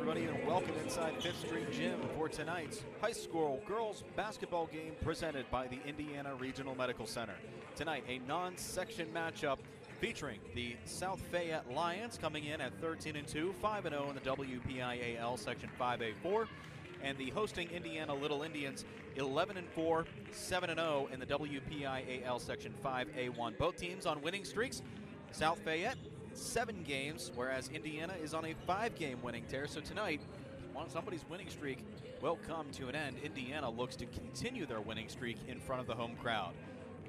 everybody, and welcome inside 5th Street Gym for tonight's high school girls basketball game presented by the Indiana Regional Medical Center. Tonight, a non-section matchup featuring the South Fayette Lions coming in at 13-2, 5-0 in the WPIAL Section 5A4, and the hosting Indiana Little Indians 11-4, 7-0 in the WPIAL Section 5A1. Both teams on winning streaks. South Fayette 7 games, whereas Indiana is on a 5-game winning tear. So tonight, somebody's winning streak will come to an end. Indiana looks to continue their winning streak in front of the home crowd.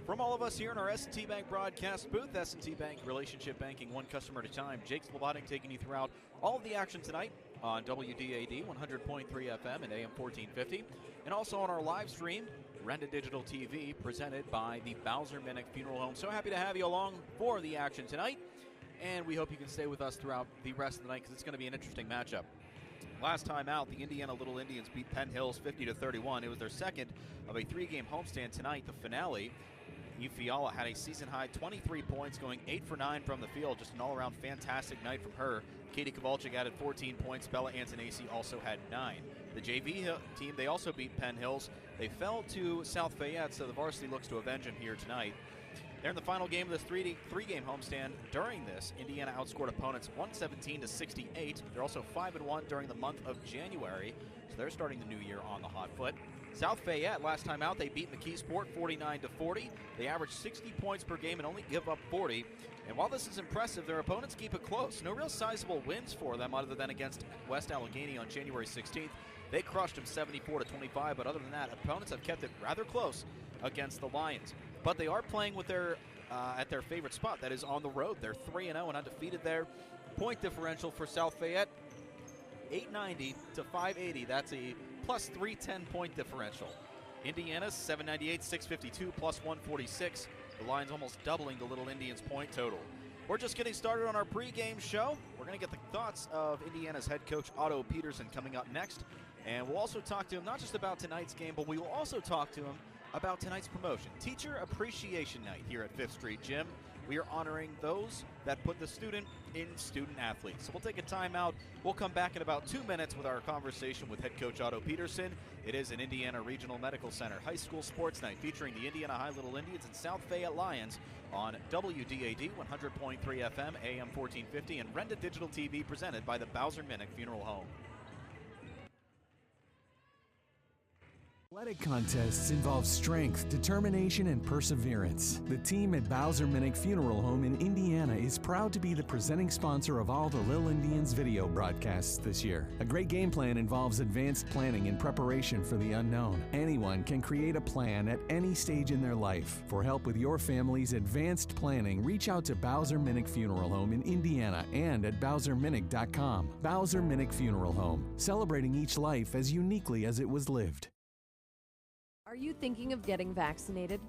From all of us here in our S&T Bank broadcast booth, S&T Bank Relationship Banking, one customer at a time. Jake Slobodnik taking you throughout all of the action tonight on WDAD 100.3 FM and AM 1450, and also on our live stream, Renda Digital TV, presented by the Bowser Minnick Funeral Home. So happy to have you along for the action tonight, and we hope you can stay with us throughout the rest of the night because it's going to be an interesting matchup. Last time out, the Indiana Little Indians beat Penn Hills 50-31. It was their second of a 3-game homestand tonight. The finale, Eve Fiala had a season-high 23 points, going 8 for 9 from the field. Just an all-around fantastic night from her. Katie Kowalczyk added 14 points. Bella Antonacci also had 9. The JV team, they also beat Penn Hills. They fell to South Fayette, so the varsity looks to avenge them here tonight. They're in the final game of this three-game homestand. During this, Indiana outscored opponents 117-68. They're also 5-1 during the month of January, so they're starting the new year on the hot foot. South Fayette, last time out, they beat McKeesport 49-40. They average 60 points per game and only give up 40. And while this is impressive, their opponents keep it close. No real sizable wins for them other than against West Allegheny on January 16th. They crushed them 74-25, but other than that, opponents have kept it rather close against the Lions. But they are playing with their at their favorite spot, that is on the road. They're 3-0 and undefeated there. Point differential for South Fayette, 890 to 580. That's a plus 310 point differential. Indiana's 798, 652, plus 146. The Lions almost doubling the Little Indians point total. We're just getting started on our pregame show. We're going to get the thoughts of Indiana's head coach Otto Peterson coming up next. And we'll also talk to him not just about tonight's game, but we will also talk to him about tonight's promotion, Teacher Appreciation Night here at 5th Street Gym. We are honoring those that put the student in student athletes. So we'll take a timeout. We'll come back in about 2 minutes with our conversation with head coach Otto Peterson. It is an Indiana Regional Medical Center high school sports night featuring the Indiana High Little Indians and South Fayette Lions on WDAD 100.3 FM, AM 1450, and Renda Digital TV, presented by the Bowser Minnick Funeral Home. Athletic contests involve strength, determination, and perseverance. The team at Bowser Minnick Funeral Home in Indiana is proud to be the presenting sponsor of all the Little Indians video broadcasts this year. A great game plan involves advanced planning and preparation for the unknown. Anyone can create a plan at any stage in their life. For help with your family's advanced planning, reach out to Bowser Minnick Funeral Home in Indiana and at BowserMinnick.com. Bowser Minnick Funeral Home, celebrating each life as uniquely as it was lived. Are you thinking of getting vaccinated?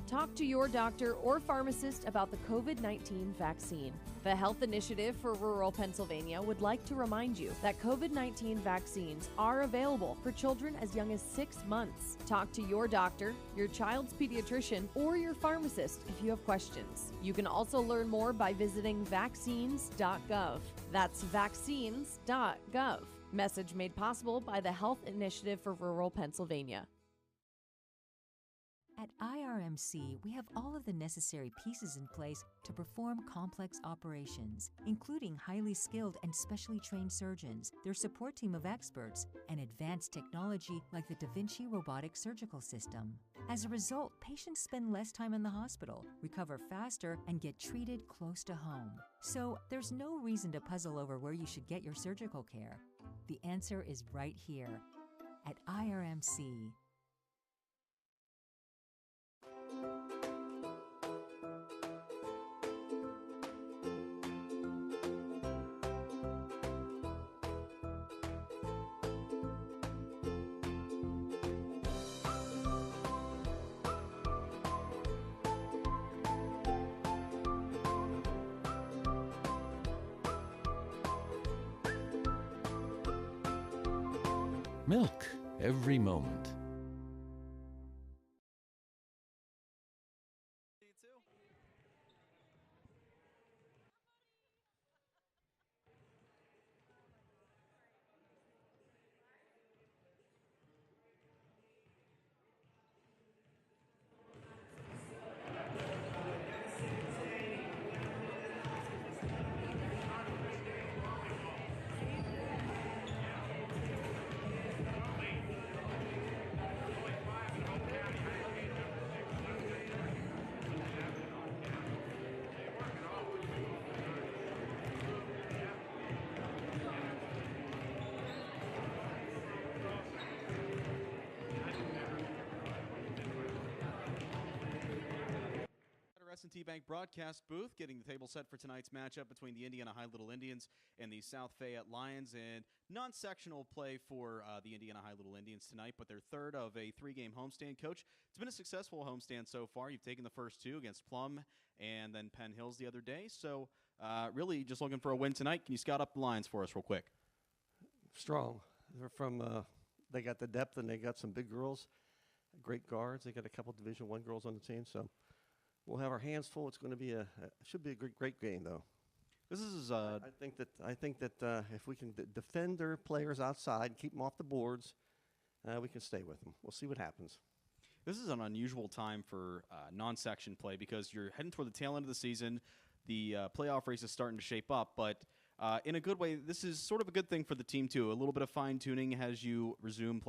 Talk to your doctor or pharmacist about the COVID-19 vaccine. The Health Initiative for Rural Pennsylvania would like to remind you that COVID-19 vaccines are available for children as young as 6 months. Talk to your doctor, your child's pediatrician, or your pharmacist if you have questions. You can also learn more by visiting vaccines.gov. That's vaccines.gov. Message made possible by the Health Initiative for Rural Pennsylvania. At IRMC, we have all of the necessary pieces in place to perform complex operations, including highly skilled and specially trained surgeons, their support team of experts, and advanced technology like the Da Vinci robotic surgical system. As a result, patients spend less time in the hospital, recover faster, and get treated close to home. So there's no reason to puzzle over where you should get your surgical care. The answer is right here at IRMC. Milk every moment. S&T Bank broadcast booth, getting the table set for tonight's matchup between the Indiana High Little Indians and the South Fayette Lions. And non-sectional play for the Indiana High Little Indians tonight, but their third of a three-game homestand. Coach, it's been a successful homestand so far. You've taken the first two against Plum and then Penn Hills the other day. So really just looking for a win tonight. Can you scout up the Lions for us real quick? Strong. They're from they got the depth and they got some big girls, great guards. They got a couple Division I girls on the team, so we'll have our hands full. It's going to be should be a great game though. This is I think that if we can defend their players outside, keep them off the boards, we can stay with them. We'll see what happens. This is an unusual time for non-section play because you're heading toward the tail end of the season. The playoff race is starting to shape up, but in a good way, this is sort of a good thing for the team, too. A little bit of fine-tuning as you resume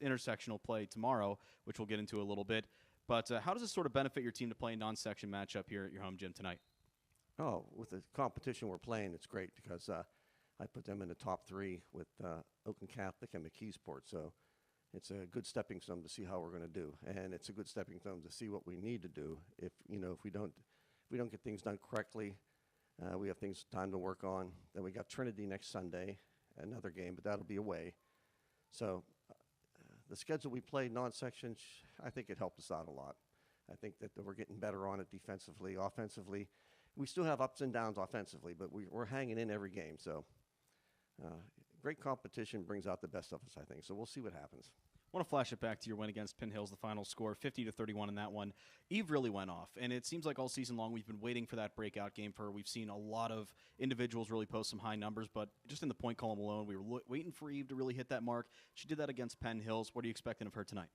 intersectional play tomorrow, which we'll get into a little bit. But how does this sort of benefit your team to play a non-section matchup here at your home gym tonight? Oh, with the competition we're playing, it's great because I put them in the top three with Oakland Catholic and McKeesport. So it's a good stepping stone to see how we're going to do, and it's a good stepping stone to see what we need to do. If we don't get things done correctly, we have time to work on. Then we got Trinity next Sunday, another game, but that'll be away. So the schedule we played non-section, I think it helped us out a lot. I think that we're getting better on it defensively. Offensively, we still have ups and downs offensively, but we're hanging in every game. So great competition brings out the best of us, I think. So we'll see what happens. I want to flash it back to your win against Penn Hills, the final score, 50-31 in that one. Eve really went off, and it seems like all season long we've been waiting for that breakout game for her. We've seen a lot of individuals really post some high numbers, but just in the point column alone, we were waiting for Eve to really hit that mark. She did that against Penn Hills. What are you expecting of her tonight?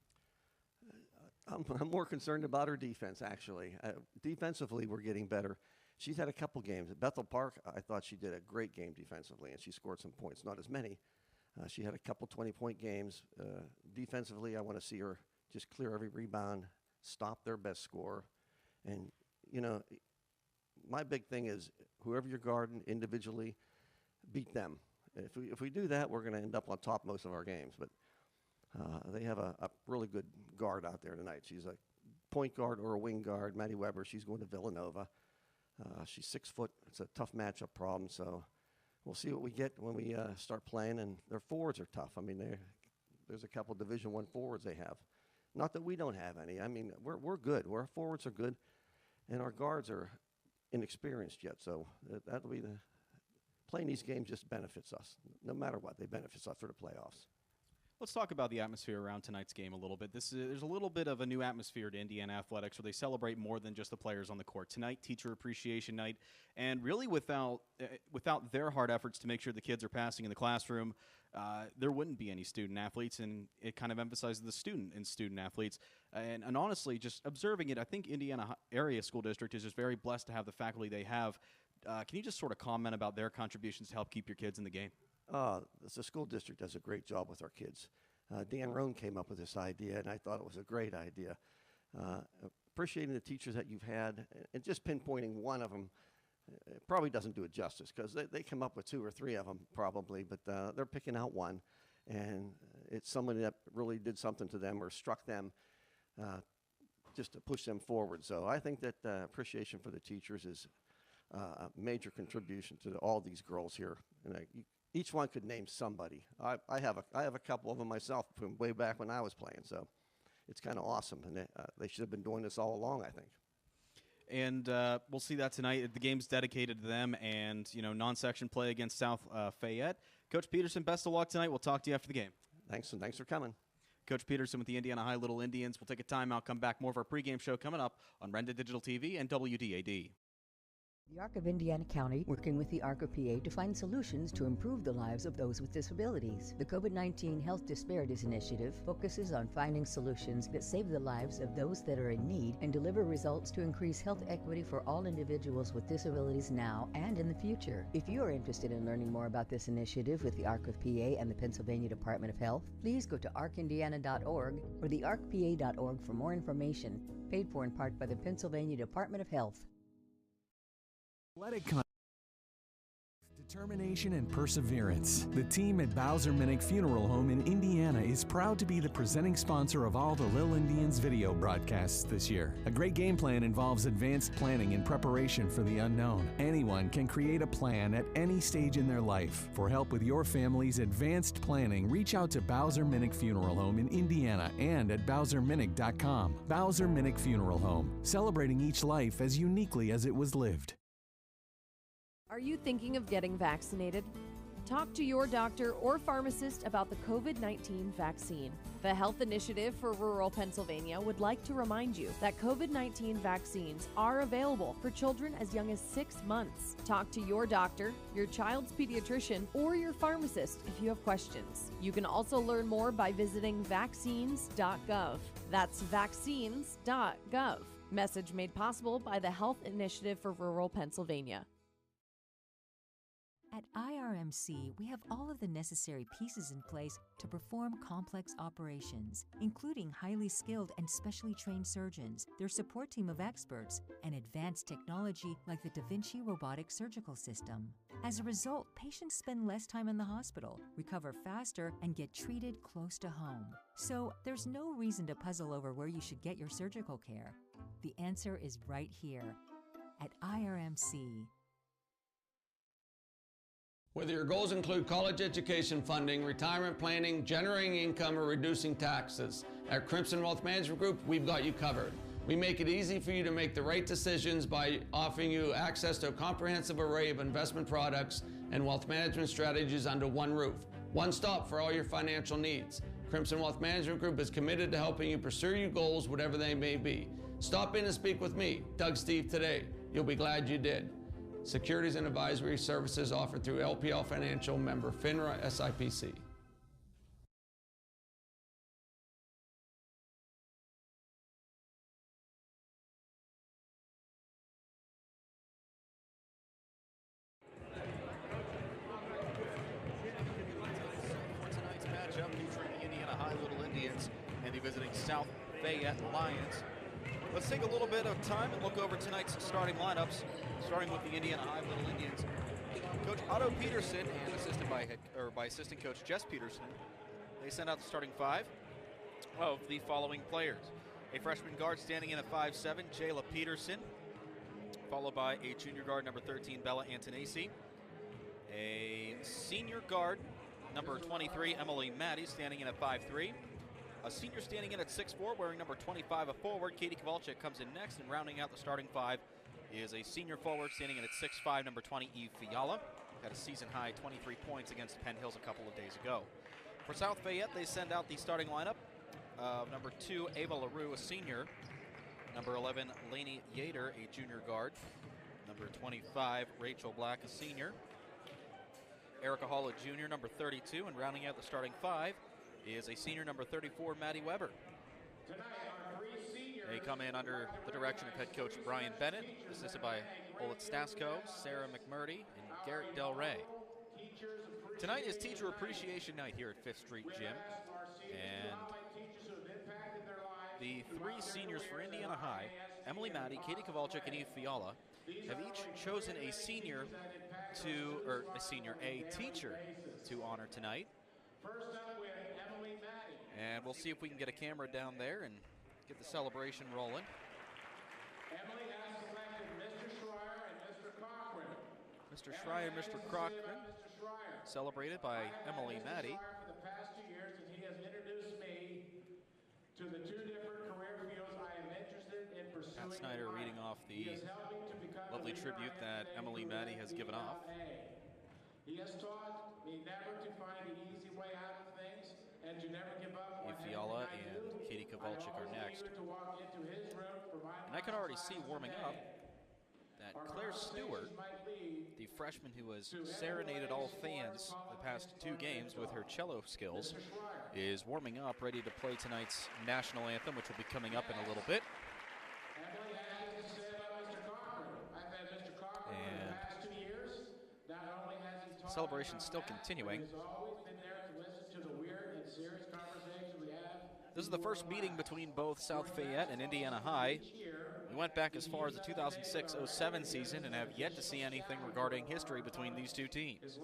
I'm more concerned about her defense, actually. Defensively, we're getting better. She's had a couple games. At Bethel Park, I thought she did a great game defensively, and she scored some points, not as many. She had a couple 20-point games. Defensively, I want to see her just clear every rebound, stop their best scorer. And, my big thing is whoever you're guarding individually, beat them. If we do that, we're going to end up on top most of our games. But they have a really good guard out there tonight. She's a point guard or a wing guard. Maddie Weber, she's going to Villanova. She's 6 foot. It's a tough matchup problem, so we'll see what we get when we start playing, and their forwards are tough. I mean, there's a couple Division I forwards they have. Not that we don't have any. I mean, we're good. Our forwards are good, and our guards are inexperienced yet. So that'll be playing these games just benefits us. No matter what, they benefits us for the playoffs. Let's talk about the atmosphere around tonight's game a little bit. There's a little bit of a new atmosphere to Indiana athletics where they celebrate more than just the players on the court. Tonight, Teacher Appreciation Night, and really without their hard efforts to make sure the kids are passing in the classroom, there wouldn't be any student athletes, and it kind of emphasizes the student in student athletes. And honestly, just observing it, I think Indiana Area School District is just very blessed to have the faculty they have. Can you just sort of comment about their contributions to help keep your kids in the game? The school district does a great job with our kids. Dan Rohn came up with this idea, and I thought it was a great idea. Appreciating the teachers that you've had, and just pinpointing one of them probably doesn't do it justice because they come up with 2 or 3 of them probably, but they're picking out one, and it's somebody that really did something to them or struck them just to push them forward. So I think that appreciation for the teachers is a major contribution to all these girls here. And each one could name somebody. I have a couple of them myself from way back when I was playing, so it's kind of awesome. And they should have been doing this all along, I think. And we'll see that tonight. The game's dedicated to them, and non-section play against South Fayette. Coach Peterson, best of luck tonight. We'll talk to you after the game. Thanks, and thanks for coming. Coach Peterson with the Indiana High Little Indians. We'll take a timeout, come back. More of our pregame show coming up on Renda Digital TV and WDAD. The ARC of Indiana County, working with the ARC of PA to find solutions to improve the lives of those with disabilities. The COVID-19 Health Disparities Initiative focuses on finding solutions that save the lives of those that are in need and deliver results to increase health equity for all individuals with disabilities now and in the future. If you are interested in learning more about this initiative with the ARC of PA and the Pennsylvania Department of Health, please go to arcindiana.org or the arcpa.org for more information, paid for in part by the Pennsylvania Department of Health. Athletic Determination and perseverance. The team at Bowser Minnick Funeral Home in Indiana is proud to be the presenting sponsor of all the Lil Indians video broadcasts this year. A great game plan involves advanced planning and preparation for the unknown. Anyone can create a plan at any stage in their life. For help with your family's advanced planning, reach out to Bowser Minnick Funeral Home in Indiana and at BowserMinnick.com. Bowser Minnick Funeral Home, celebrating each life as uniquely as it was lived. Are you thinking of getting vaccinated? Talk to your doctor or pharmacist about the COVID-19 vaccine. The Health Initiative for Rural Pennsylvania would like to remind you that COVID-19 vaccines are available for children as young as 6 months. Talk to your doctor, your child's pediatrician, or your pharmacist if you have questions. You can also learn more by visiting vaccines.gov. That's vaccines.gov. Message made possible by the Health Initiative for Rural Pennsylvania. At IRMC, we have all of the necessary pieces in place to perform complex operations, including highly skilled and specially trained surgeons, their support team of experts, and advanced technology like the Da Vinci robotic surgical system. As a result, patients spend less time in the hospital, recover faster, and get treated close to home. So there's no reason to puzzle over where you should get your surgical care. The answer is right here at IRMC. Whether your goals include college education funding, retirement planning, generating income, or reducing taxes, at Crimson Wealth Management Group, we've got you covered. We make it easy for you to make the right decisions by offering you access to a comprehensive array of investment products and wealth management strategies under one roof. One stop for all your financial needs. Crimson Wealth Management Group is committed to helping you pursue your goals, whatever they may be. Stop in and speak with me, Doug Steve, today. You'll be glad you did. Securities and advisory services offered through LPL Financial, member FINRA SIPC. For tonight's matchup featuring the Indiana High Little Indians and the visiting South Fayette Lions. Let's take a little bit of time and look over tonight's starting lineups, starting with the Indiana High Little Indians. Coach Otto Peterson and assistant coach Jess Peterson, they sent out the starting five of the following players. A freshman guard standing in at 5'7", Jayla Peterson, followed by a junior guard, number 13, Bella Antonesi. A senior guard, number 23, Emily Maddie, standing in at 5'3". A senior standing in at 6'4", wearing number 25, a forward. Katie Kowalczyk comes in next, and rounding out the starting five is a senior forward standing in at 6'5", number 20, Eve Fiala. Had a season-high 23 points against Penn Hills a couple of days ago. For South Fayette, they send out the starting lineup of number 2, Ava LaRue, a senior. Number 11, Lainey Yater, a junior guard. Number 25, Rachel Black, a senior. Erica Hall, a junior, number 32, and rounding out the starting five is a senior, number 34, Maddie Weber. They come in under the direction of head coach Brian Bennett, assisted by Olet Stasko, Sarah McMurdy, and Garrett Del Rey. Tonight is Teacher Appreciation Night here at 5th Street Gym, and the three seniors for Indiana High, Emily Maddie, Katie Kowalczyk, and Eve Fiala, have each chosen a teacher to honor tonight. And we'll see if we can get a camera down there and get the celebration rolling. Emily has selected Mr. Schreier and Mr. Cochran. Mr. Schreier and Mr. Cochran, celebrated by Emily Maddie. For the past 2 years, and he has introduced me to the two different career fields I am interested in pursuing. Pat Snyder reading off the lovely tribute that Emily Maddie has given off. He has taught me never to find the easy way out of things and to never give up. Fiala and Katie Kowalczyk are next. And I can already see warming up that Claire Stewart, the freshman who has serenaded all fans the past 2 games with her cello skills, is warming up, ready to play tonight's national anthem, which will be coming up in a little bit. And the celebration's still continuing. This is the first meeting between both South Fayette and Indiana High We went back as far as the 2006-07 season and have yet to see anything regarding history between these two teams.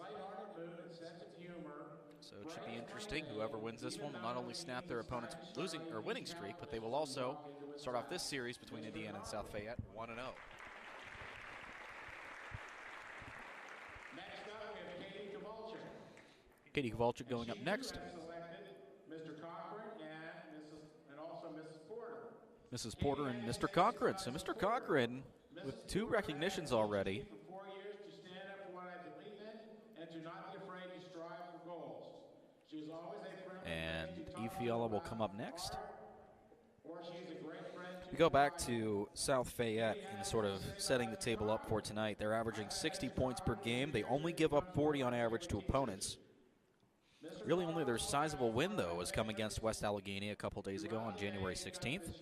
So it should be interesting. Whoever wins this one will not only snap their opponent's losing or winning streak, but they will also start off this series between Indiana and South Fayette 1-0. Next up, we have Katie Kowalczyk. Katie Kowalczyk going up next. Mr. Cochran and also Mrs. Porter. Mrs. Porter and Mr. Cochran. So Mr. Cochran with 2 recognitions already. For 4 years to stand up for what I believe in and to not be afraid to strive for goals. She's always a friend. And Ifeala will come up next. Or she's a great friend. We go back to South Fayette and sort of setting the table up for tonight. They're averaging 60 points per game. They only give up 40 on average to opponents. Really only their sizable win, though, has come against West Allegheny a couple days ago on January 16th.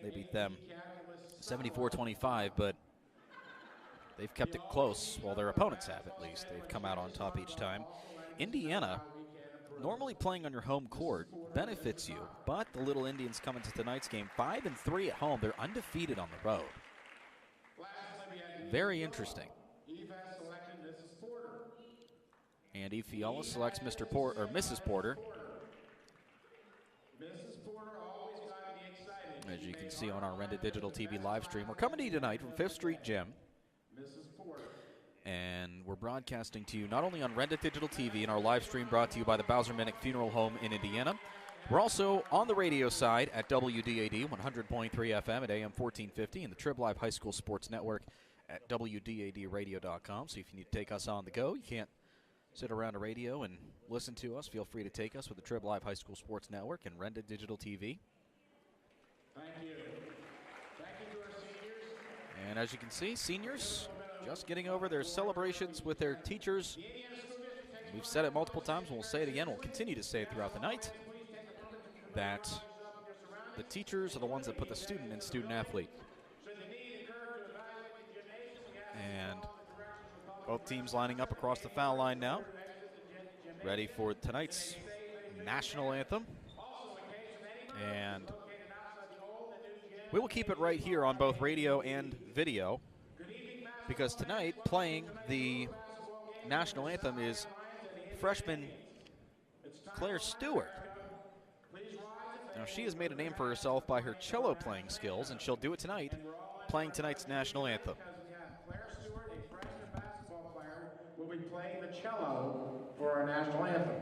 They beat them 74-25, but they've kept it close. Well, their opponents have, at least. They've come out on top each time. Indiana, normally playing on your home court, benefits you, but the Little Indians come into tonight's game 5-3 at home. They're undefeated on the road. Very interesting. And Ifeala selects Mr. Porter or Mrs. Porter. As you can see on our Renda Digital TV live stream, we're coming to you tonight from 5th Street Gym. And we're broadcasting to you not only on Renda Digital TV and our live stream brought to you by the Bowser Minnick Funeral Home in Indiana. We're also on the radio side at WDAD 100.3 FM at AM 1450 and the Trib Live High School Sports Network at WDADradio.com. So if you need to take us on the go, you can't sit around a radio and listen to us. Feel free to take us with the Trib Live High School Sports Network and Renda Digital TV. Thank you. Thank you to our seniors. And as you can see, seniors just getting over their celebrations with their teachers. We've said it multiple times, and we'll say it again. We'll continue to say it throughout the night, that the teachers are the ones that put the student in student athlete. And both teams lining up across the foul line now, ready for tonight's national anthem. And we will keep it right here on both radio and video, because tonight playing the national anthem is freshman Claire Stewart. Now, she has made a name for herself by her cello playing skills, and she'll do it tonight, playing tonight's national anthem. Will be playing the cello for our national anthem.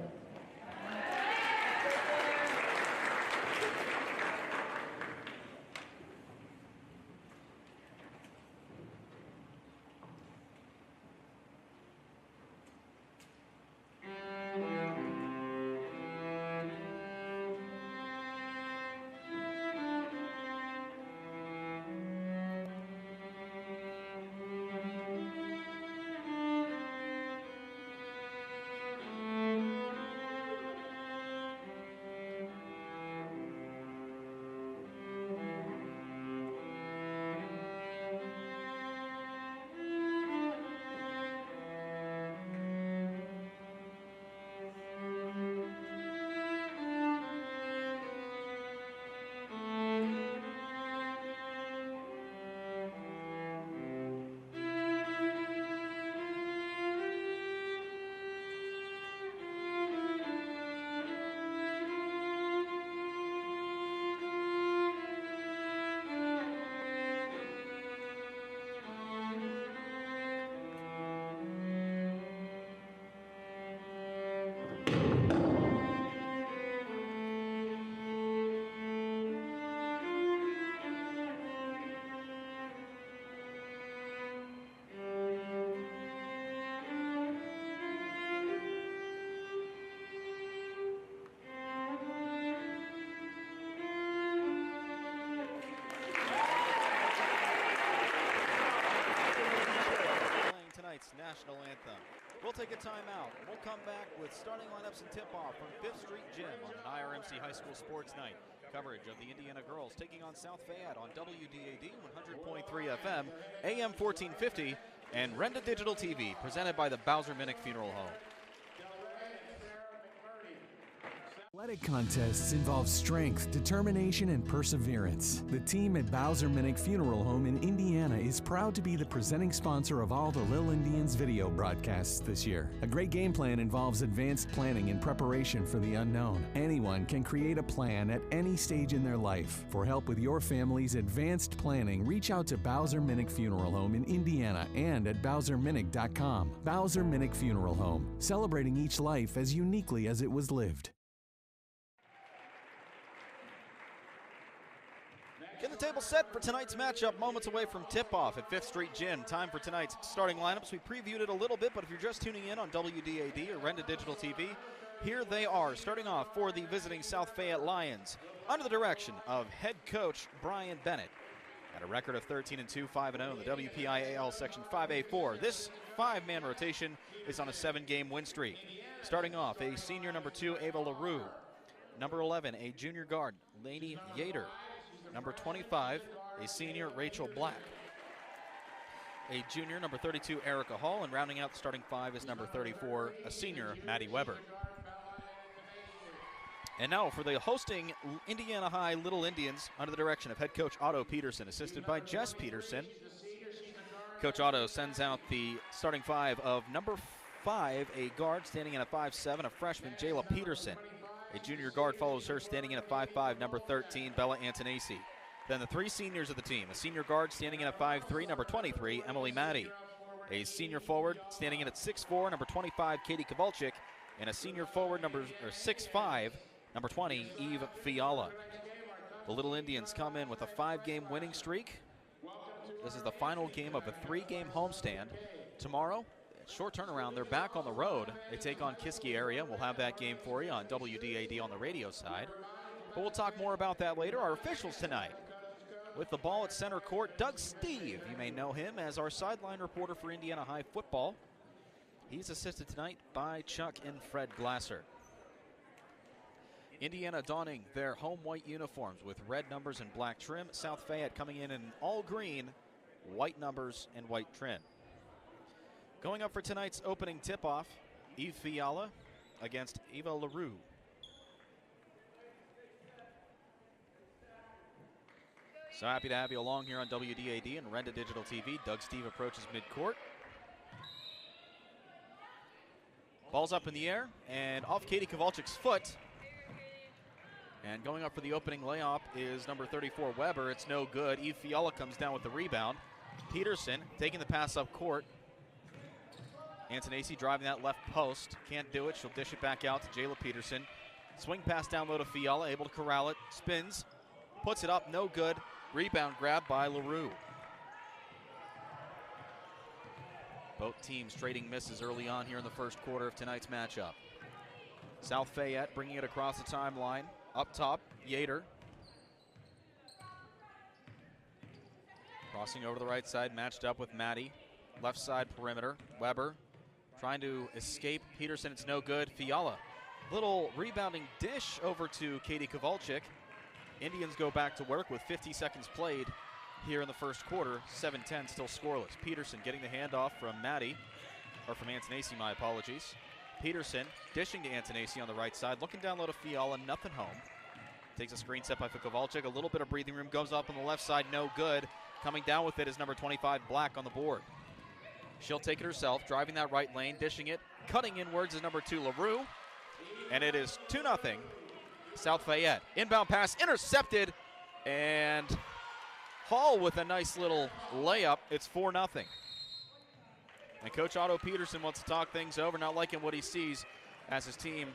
National anthem. We'll take a timeout. We'll come back with starting lineups and tip-off from 5th Street Gym on an IRMC High School Sports Night. Coverage of the Indiana girls taking on South Fayette on WDAD 100.3 FM, AM 1450, and Renda Digital TV, presented by the Bowser Minnick Funeral Home. Athletic contests involve strength, determination, and perseverance. The team at Bowser Minnick Funeral Home in Indiana is proud to be the presenting sponsor of all the Lil Indians video broadcasts this year. A great game plan involves advanced planning and preparation for the unknown. Anyone can create a plan at any stage in their life. For help with your family's advanced planning, reach out to Bowser Minnick Funeral Home in Indiana and at BowserMinnick.com. Bowser Minnick Funeral Home, celebrating each life as uniquely as it was lived. Get the table set for tonight's matchup, moments away from tip-off at 5th Street Gym. Time for tonight's starting lineups. We previewed it a little bit, but if you're just tuning in on WDAD or Renda Digital TV, here they are, starting off for the visiting South Fayette Lions, under the direction of head coach Brian Bennett. At a record of 13-2, 5-0 in the WPIAL Section 5A4. This 5-man rotation is on a 7-game win streak. Starting off, a senior number 2, Ava LaRue. Number 11, a junior guard, Lainey Yater. Number 25, a senior, Rachel Black. A junior, number 32, Erica Hall. And rounding out the starting 5 is number 34, a senior, Maddie Weber. And now for the hosting Indiana High Little Indians under the direction of head coach Otto Peterson, assisted by Jess Peterson. Coach Otto sends out the starting 5 of number 5, a guard standing in at 5'7", a freshman, Jayla Peterson. A junior guard follows her, standing in at 5'5", number 13, Bella Antonacci. Then the 3 seniors of the team, a senior guard standing in at 5'3", number 23, Emily Maddie. A senior forward standing in at 6'4", number 25, Katie Kowalczyk. And a senior forward, 6'5", number 20, Eve Fiala. The Little Indians come in with a 5-game winning streak. This is the final game of a 3-game homestand. Tomorrow, short turnaround, they're back on the road. They take on Kiski area. We'll have that game for you on WDAD on the radio side. But we'll talk more about that later. Our officials tonight. With the ball at center court, Doug Steve. You may know him as our sideline reporter for Indiana High football. He's assisted tonight by Chuck and Fred Glasser. Indiana donning their home white uniforms with red numbers and black trim. South Fayette coming in all green, white numbers and white trim. Going up for tonight's opening tip-off, Eve Fiala against Eva LaRue. So happy to have you along here on WDAD and Renda Digital TV. Doug Steve approaches midcourt. Ball's up in the air and off Katie Kowalczyk's foot. And going up for the opening layup is number 34, Weber. It's no good. Eve Fiala comes down with the rebound. Peterson taking the pass up court. Antonacci driving that left post. Can't do it. She'll dish it back out to Jayla Peterson. Swing pass down low to Fiala. Able to corral it. Spins. Puts it up. No good. Rebound grab by LaRue. Both teams trading misses early on here in the first quarter of tonight's matchup. South Fayette bringing it across the timeline. Up top, Yater. Crossing over the right side, matched up with Maddie. Left side perimeter, Weber. Trying to escape Peterson, it's no good. Fiala, little rebounding dish over to Katie Kowalczyk. Indians go back to work with 50 seconds played here in the first quarter. 7-10, still scoreless. Peterson getting the handoff from Maddie, or from Antonacci, my apologies. Peterson dishing to Antonacci on the right side, looking down low to Fiala, nothing home. Takes a screen set by Kowalczyk, a little bit of breathing room, goes up on the left side, no good. Coming down with it is number 25, Black, on the board. She'll take it herself, driving that right lane, dishing it. Cutting inwards is number 2, LaRue. And it is 2-0, South Fayette. Inbound pass intercepted, and Hall with a nice little layup. It's 4-0. And Coach Otto Peterson wants to talk things over, not liking what he sees as his team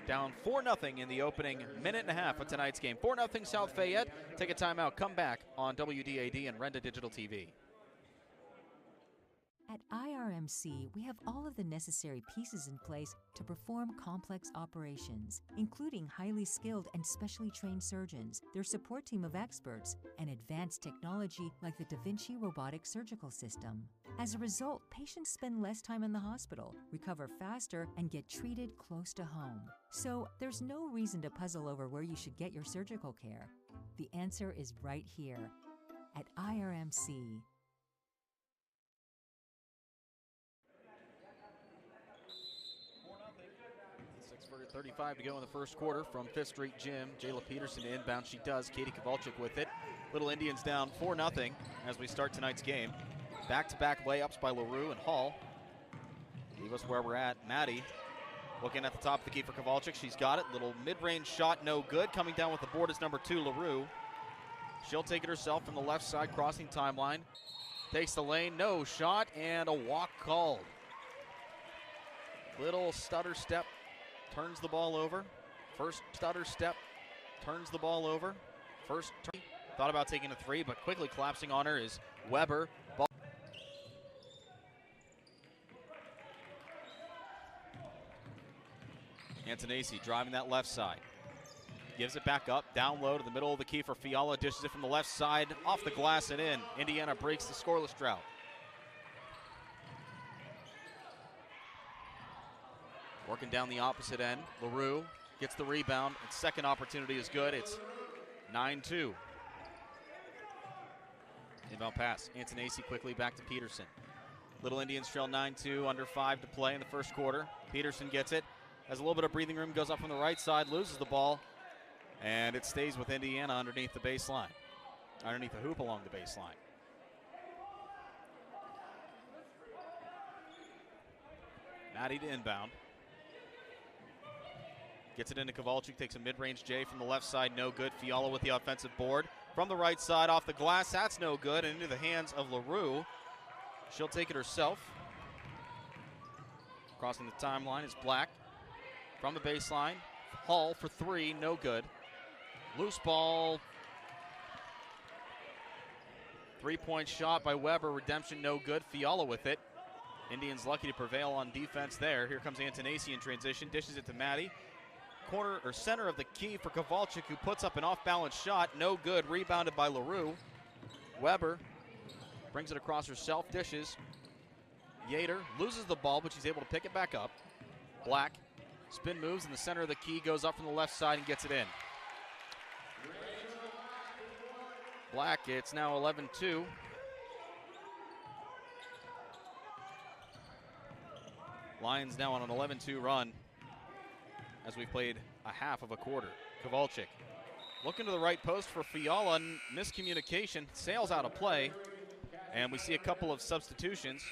down 4-0 in the opening minute and a half of tonight's game. 4-0 South Fayette. Take a timeout, come back on WDAD and Renda Digital TV. At IRMC, we have all of the necessary pieces in place to perform complex operations, including highly skilled and specially trained surgeons, their support team of experts, and advanced technology like the Da Vinci robotic surgical system. As a result, patients spend less time in the hospital, recover faster, and get treated close to home. So there's no reason to puzzle over where you should get your surgical care. The answer is right here at IRMC. 35 to go in the first quarter from 5th Street Gym. Jayla Peterson inbound. She does. Katie Kowalczyk with it. Little Indians down 4-0 as we start tonight's game. Back-to-back layups by LaRue and Hall. Leave us where we're at. Maddie looking at the top of the key for Kowalczyk. She's got it. Little mid-range shot, no good. Coming down with the board is number 2, LaRue. She'll take it herself from the left side, crossing timeline. Takes the lane, no shot, and a walk called. Little stutter step, turns the ball over. First stutter step, turns the ball over. First turn, thought about taking a 3, but quickly collapsing on her is Weber. Ball. Antonacci driving that left side. Gives it back up, down low to the middle of the key for Fiala. Dishes it from the left side, off the glass and in. Indiana breaks the scoreless drought. Working down the opposite end. LaRue gets the rebound, and second opportunity is good. It's 9-2. Inbound pass. Antonacci quickly back to Peterson. Little Indians trail 9-2, under 5 to play in the first quarter. Peterson gets it, has a little bit of breathing room, goes up from the right side, loses the ball. And it stays with Indiana underneath the baseline, underneath the hoop along the baseline. Maddie to inbound. Gets it into Kowalczyk, takes a mid-range J from the left side, no good. Fiala with the offensive board. From the right side, off the glass, that's no good, and into the hands of LaRue. She'll take it herself. Crossing the timeline is Black. From the baseline, Hall for 3, no good. Loose ball. 3-point shot by Weber. Redemption no good. Fiala with it. Indians lucky to prevail on defense there. Here comes Antonacci in transition. Dishes it to Maddie. Corner or center of the key for Kowalczyk, who puts up an off-balance shot. No good. Rebounded by LaRue. Weber brings it across herself. Dishes. Yater loses the ball, but she's able to pick it back up. Black spin moves in the center of the key. Goes up from the left side and gets it in. Black, it's now 11-2. Lions now on an 11-2 run as we've played a half of a quarter. Kowalczyk looking to the right post for Fiala, and miscommunication, sails out of play, and we see a couple of substitutions,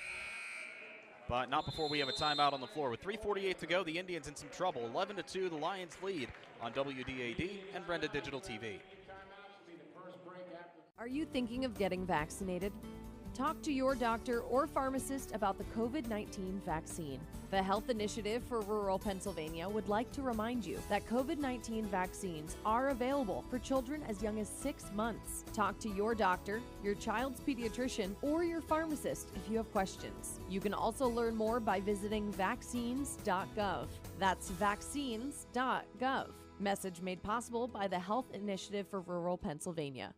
but not before we have a timeout on the floor. With 3:48 to go, the Indians in some trouble. 11-2, the Lions lead on WDAD and Brenda Digital TV. Are you thinking of getting vaccinated? Talk to your doctor or pharmacist about the COVID-19 vaccine. The Health Initiative for Rural Pennsylvania would like to remind you that COVID-19 vaccines are available for children as young as 6 months. Talk to your doctor, your child's pediatrician, or your pharmacist if you have questions. You can also learn more by visiting vaccines.gov. That's vaccines.gov. Message made possible by the Health Initiative for Rural Pennsylvania.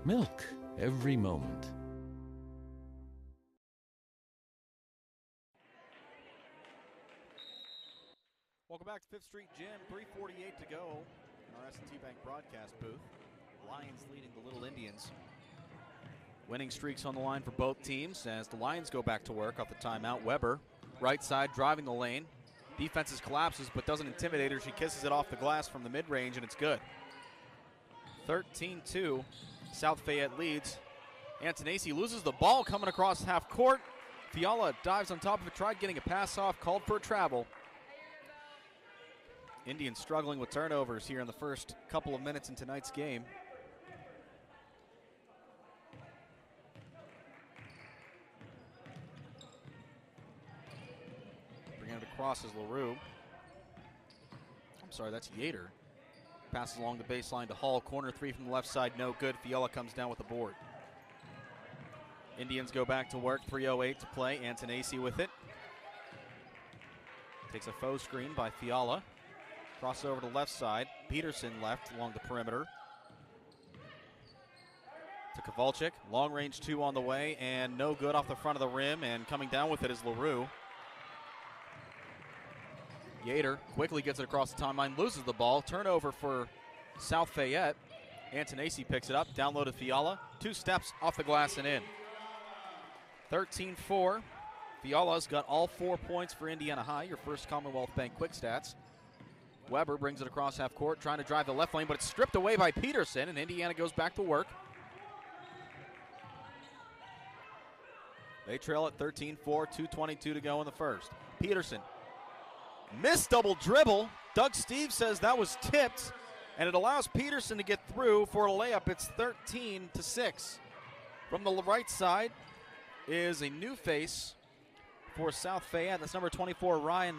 Milk every moment. Welcome back to 5th Street Gym. 3:48 to go in our S&T Bank broadcast booth. Lions leading the Little Indians. Winning streaks on the line for both teams as the Lions go back to work off the timeout. Weber, right side, driving the lane. Defenses collapses but doesn't intimidate her. She kisses it off the glass from the mid-range, and it's good. 13-2. South Fayette leads. Antonacci loses the ball coming across half court. Fiala dives on top of it, tried getting a pass off, called for a travel. Indians struggling with turnovers here in the first couple of minutes in tonight's game. Bringing it across is LaRue. I'm sorry, that's Yater. Passes along the baseline to Hall. Corner 3 from the left side, no good. Fiala comes down with the board. Indians go back to work. 3:08 to play. Antonacci with it. Takes a faux screen by Fiala. Crosses over to left side. Peterson left along the perimeter. Fiala with it. Dishes it to Yater. Yater loses the ball. She's able to pick it back up. Black spin moves in the center of the key for Kowalczyk. Kowalczyk quickly back to Peterson. Little Indians trail 9-2, under 5 to play in the first quarter. Indians now on an 11-2 run as we played a half of a quarter. Kowalczyk looking to the right post for Fiala. Cross over to left side. Peterson left along the perimeter. to Kowalczyk. Long range 2 on the way, and no good off the front of the rim, and coming down with it is LaRue. Yater quickly gets it across the timeline, loses the ball. Turnover for South Fayette. Antonacci picks it up, down low to Fiala. 2 steps off the glass and in. 13-4. Fiala's got all 4 points for Indiana High, your first Commonwealth Bank quick stats. Weber brings it across half court, trying to drive the left lane, but it's stripped away by Peterson, and Indiana goes back to work. They trail at 13-4, 2:22 to go in the first. Peterson, missed double dribble. Doug Steve says that was tipped, and it allows Peterson to get through for a layup. It's 13-6. From the right side is a new face for South Fayette. That's number 24, Ryan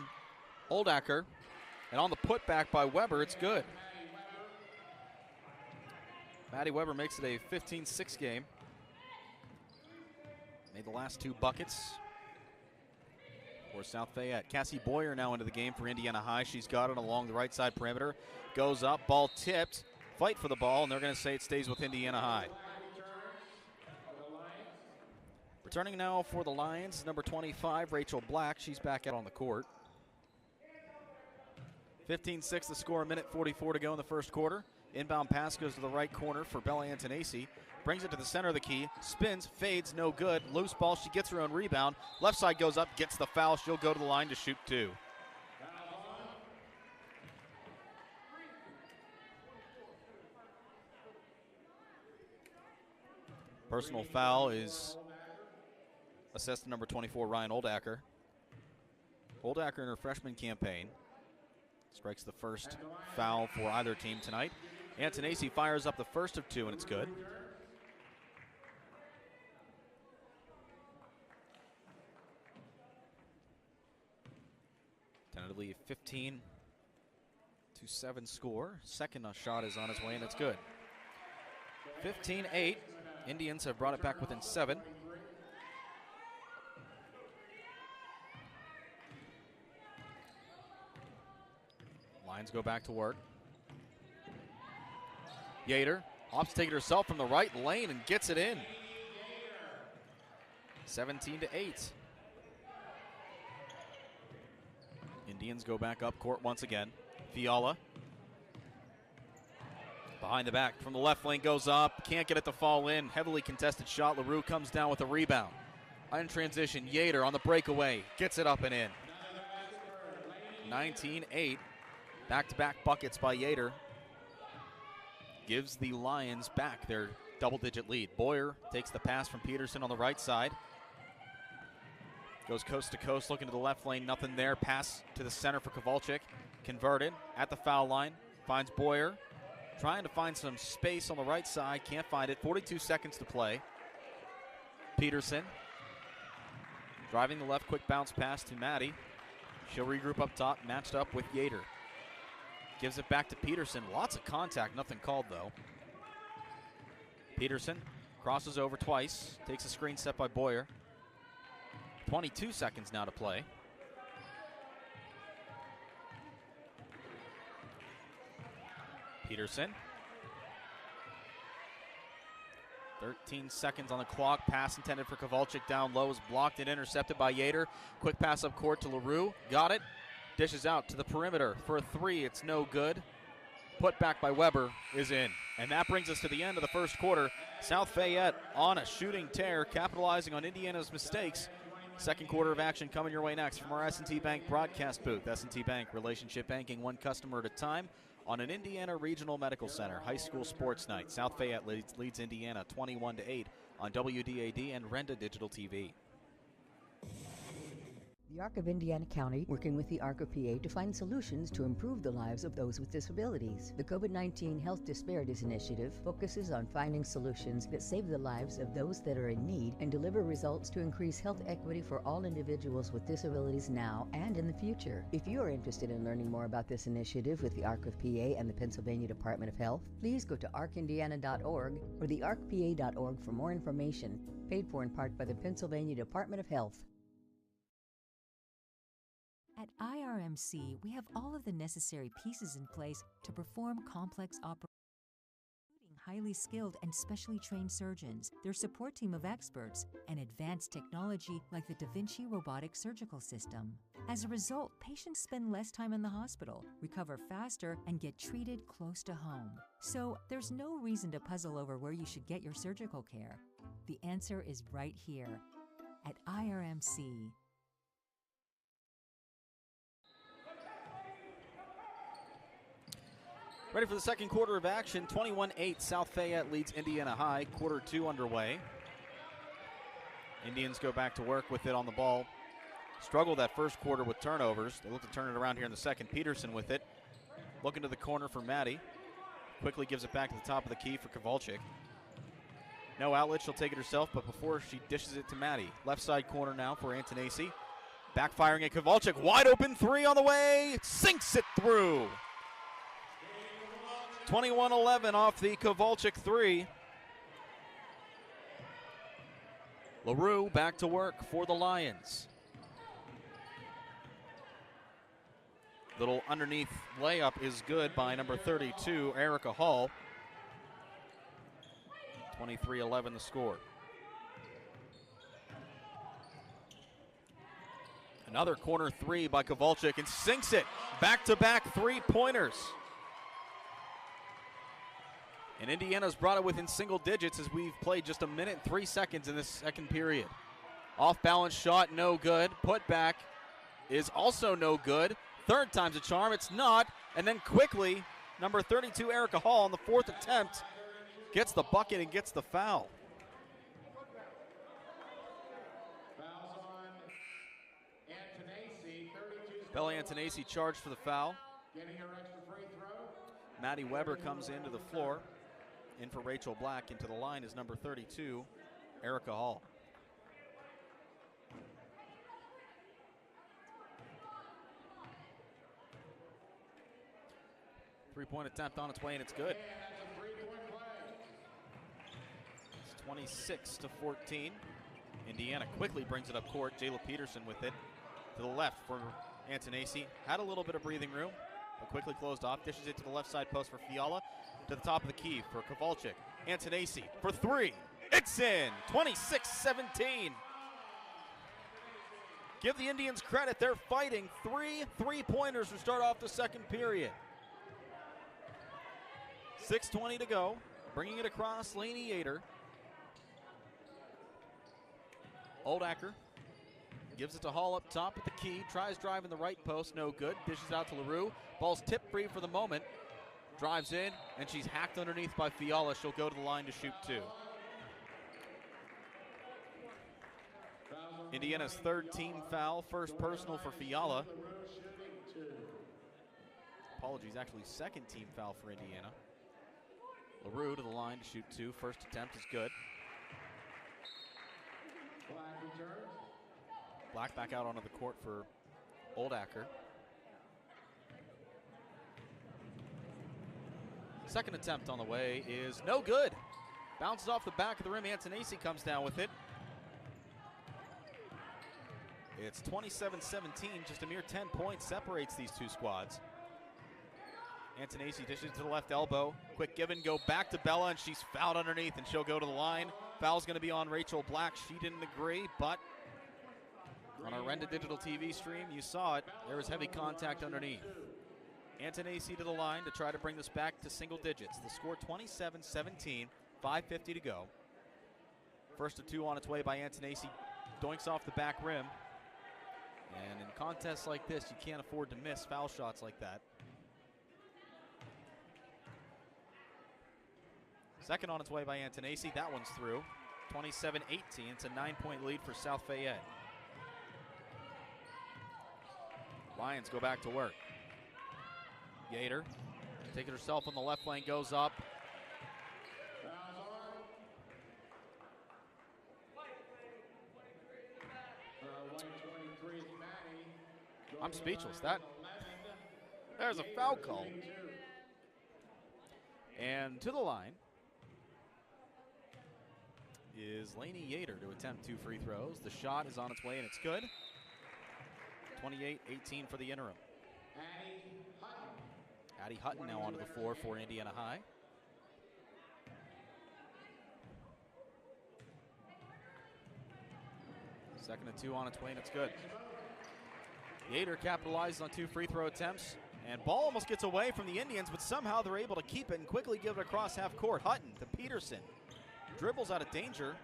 Oldacker. And on the putback by Weber, it's good. Maddie Weber makes it a 15-6 game. Made the last 2 buckets for South Fayette. Cassie Boyer now into the game for Indiana High. She's got it along the right side perimeter. Goes up, ball tipped. Fight for the ball, and they're going to say it stays with Indiana High. Returning now for the Lions, number 25, Rachel Black. She's back out on the court. 15-6 the score, a minute 44 to go in the first quarter. Inbound pass goes to the right corner for Bella Antonacci. Brings it to the center of the key, spins, fades, no good. Loose ball, she gets her own rebound. Left side goes up, gets the foul. She'll go to the line to shoot 2. Personal foul is assessed to number 24, Ryan Oldacker. Oldacker in her freshman campaign strikes the first foul for either team tonight. Antonacci fires up the first of 2, and it's good. Tentatively 15-7 score. Second shot is on his way, and it's good. 15-8. Indians have brought it back within 7. Lions go back to work. Yater opts to take it herself from the right lane and gets it in. 17-8. Indians go back up court once again. Fiala behind the back from the left lane, goes up, can't get it to fall in. Heavily contested shot. LaRue comes down with a rebound. In transition, Yater on the breakaway, gets it up and in. 19-8. Back-to-back buckets by Yater gives the Lions back their double-digit lead. Boyer takes the pass from Peterson on the right side. Goes coast to coast, looking to the left lane, nothing there. Pass to the center for Kowalczyk. Converted at the foul line. Finds Boyer. Trying to find some space on the right side. Can't find it. 42 seconds to play. Peterson driving the left, quick bounce pass to Maddie. She'll regroup up top, matched up with Yater. Gives it back to Peterson. Lots of contact, nothing called though. Peterson crosses over twice, takes a screen set by Boyer. 22 seconds now to play. Peterson. 13 seconds on the clock. Pass intended for Kowalczyk down low is blocked and intercepted by Yater. Quick pass up court to LaRue. Got it. Dishes out to the perimeter for a 3. It's no good. Put back by Weber is in. And that brings us to the end of the first quarter. South Fayette on a shooting tear, capitalizing on Indiana's mistakes. Second quarter of action coming your way next from our S&T Bank broadcast booth. S&T Bank, relationship banking, one customer at a time on an Indiana Regional Medical Center high school sports night. South Fayette leads Indiana 21-8 on WDAD and Renda Digital TV. The ARC of Indiana County, working with the ARC of PA to find solutions to improve the lives of those with disabilities. The COVID-19 Health Disparities Initiative focuses on finding solutions that save the lives of those that are in need and deliver results to increase health equity for all individuals with disabilities now and in the future. If you are interested in learning more about this initiative with the ARC of PA and the Pennsylvania Department of Health, please go to arcindiana.org or the arcpa.org for more information, paid for in part by the Pennsylvania Department of Health. At IRMC, we have all of the necessary pieces in place to perform complex operations, including highly skilled and specially trained surgeons, their support team of experts, and advanced technology like the Da Vinci robotic surgical system. As a result, patients spend less time in the hospital, recover faster, and get treated close to home. So there's no reason to puzzle over where you should get your surgical care. The answer is right here at IRMC. Ready for the second quarter of action. 21-8, South Fayette leads Indiana High. Quarter 2 underway. Indians go back to work with it on the ball. Struggled that first quarter with turnovers. They look to turn it around here in the second. Peterson with it. Looking to the corner for Maddie. Quickly gives it back to the top of the key for Kowalczyk. No outlet, she'll take it herself, but before she dishes it to Maddie. Left side corner now for Antonacci. Backfiring at Kowalczyk. Wide open three on the way. Sinks it through. 21-11 off the Kowalczyk three. LaRue back to work for the Lions. Little underneath layup is good by number 32, Erica Hall. 23-11 the score. Another corner three by Kowalczyk and sinks it. Back-to-back three-pointers. And Indiana's brought it within single digits as we've played just 1 minute and 3 seconds in this second period. Off-balance shot, no good. Put back is also no good. Third time's a charm, it's not. And then quickly, number 32, Erica Hall, on the fourth attempt, gets the bucket and gets the foul. Bella Antonacci charged for the foul. Maddie Weber comes into the floor. In for Rachel Black. Into the line is number 32, Erica Hall. Three-point attempt on its way, and it's good. It's 26-14. Indiana quickly brings it up court. Jayla Peterson with it to the left for Antonacci. Had a little bit of breathing room, but quickly closed off. Dishes it to the left side post for Fiala. To the top of the key for Kowalczyk. Antonacci for three. It's in. 26-17. Give the Indians credit. They're fighting. 3 3-pointers to start off the second period. 6:20 to go. Bringing it across, Lainey Yater. Oldacker gives it to Hall up top at the key. Tries driving the right post. No good. Dishes out to LaRue. Ball's tip free for the moment. Drives in, and she's hacked underneath by Fiala. She'll go to the line to shoot two. Indiana's third team foul, first personal for Fiala. Apologies, actually second team foul for Indiana. LaRue to the line to shoot two. First attempt is good. Black back out onto the court for Oldacker. Second attempt on the way is no good. Bounces off the back of the rim. Antonacci comes down with it. It's 27-17. Just a mere 10 points separates these two squads. Antonacci dishes to the left elbow. Quick give and go back to Bella, and she's fouled underneath, and she'll go to the line. Foul's going to be on Rachel Black. She didn't agree, but on our Renda Digital TV stream, you saw it. There was heavy contact underneath. Antonacci to the line to try to bring this back to single digits. The score 27-17, 5:50 to go. First of two on its way by Antonacci. Doinks off the back rim. And in contests like this, you can't afford to miss foul shots like that. Second on its way by Antonacci. That one's through. 27-18. It's a 9-point lead for South Fayette. Lions go back to work. Yater, take it herself on the left lane, goes up. I'm speechless. There's a foul call. And to the line is Lainey Yater to attempt 2 free throws. The shot is on its way, and it's good. 28-18 for the interim. Addie Hutton now onto the floor for Indiana High. Second and 2 on its way, and it's good. Yater capitalized on 2 free throw attempts, and ball almost gets away from the Indians, but somehow they're able to keep it and quickly give it across half court. Hutton to Peterson. Dribbles out of danger.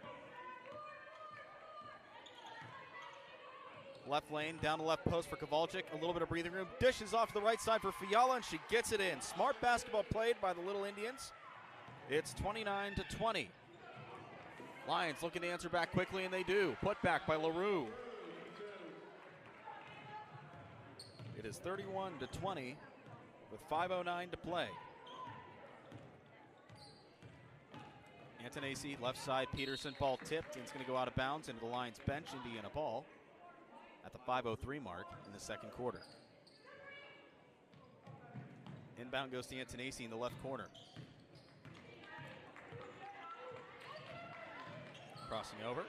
Left lane, down the left post for Kowalczyk. A little bit of breathing room. Dishes off to the right side for Fiala, and she gets it in. Smart basketball played by the Little Indians. It's 29-20. Lions looking to answer back quickly, and they do. Put back by LaRue. It is 31-20 with 5:09 to play. Antonacci, left side, Peterson, ball tipped, and it's going to go out of bounds into the Lions bench. Indiana ball at the 5:03 mark in the second quarter. Inbound goes to Antonacci in the left corner. Crossing over.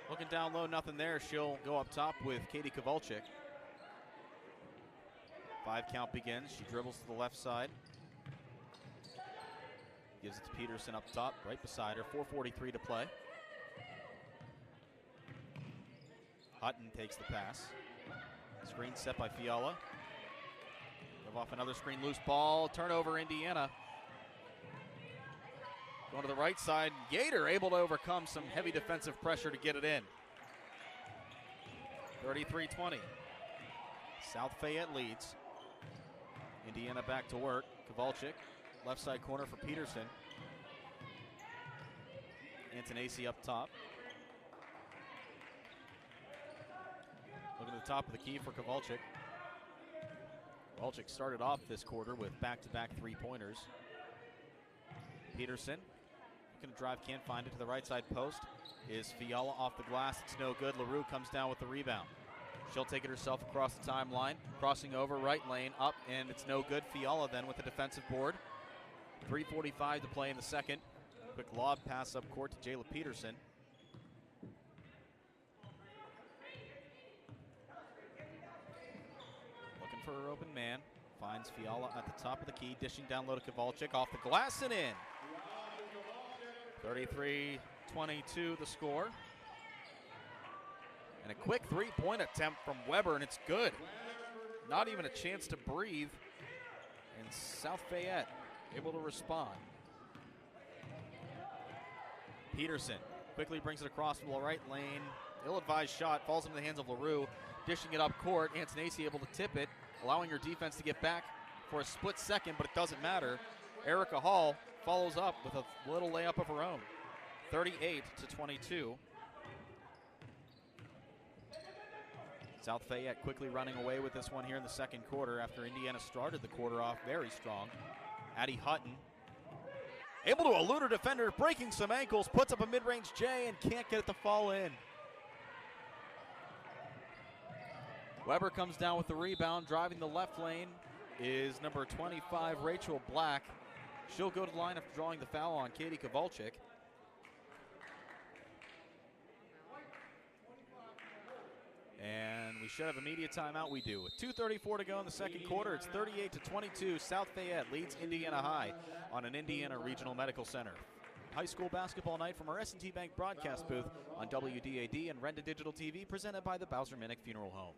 Looking down low, nothing there. She'll go up top with Katie Kowalczyk. 5 count begins. She dribbles to the left side. Gives it to Peterson up top, right beside her. 4:43 to play. Hutton takes the pass. Screen set by Fiala. Give off another screen, loose ball. Turnover, Indiana. Going to the right side. Yater able to overcome some heavy defensive pressure to get it in. 33-20. South Fayette leads. Indiana back to work. Kowalczyk, left side corner for Peterson. Antonacci up top. Looking at the top of the key for Kowalczyk. Kowalczyk started off this quarter with back-to-back three-pointers. Peterson looking to drive, can't find it to the right side post. Is Fiala off the glass? It's no good. LaRue comes down with the rebound. She'll take it herself across the timeline. Crossing over, right lane, up, and it's no good. Fiala then with the defensive board. 3:45 to play in the second. Quick lob pass up court to Jayla Peterson. Looking for her open man. Finds Fiala at the top of the key. Dishing down low to Kowalczyk. Off the glass and in. 33-22 the score. And a quick three-point attempt from Weber, and it's good. Not even a chance to breathe. And South Fayette able to respond. Peterson quickly brings it across from the right lane. Ill-advised shot, falls into the hands of LaRue. Dishing it up court. Antonacci able to tip it, allowing her defense to get back for a split second, but it doesn't matter. Erica Hall follows up with a little layup of her own. 38-22. South Fayette quickly running away with this one here in the second quarter after Indiana started the quarter off very strong. Addie Hutton able to elude her defender, breaking some ankles, puts up a mid-range J and can't get it to fall in. Weber comes down with the rebound. Driving the left lane is number 25, Rachel Black. She'll go to the line after drawing the foul on Katie Kowalczyk. And we should have immediate timeout. We do. With 2:34 to go in the second quarter, it's 38-22. South Fayette leads Indiana High on an Indiana Regional Medical Center. High school basketball night from our S&T Bank broadcast booth on WDAD and Renda Digital TV, presented by the Bowser-Minnick Funeral Home.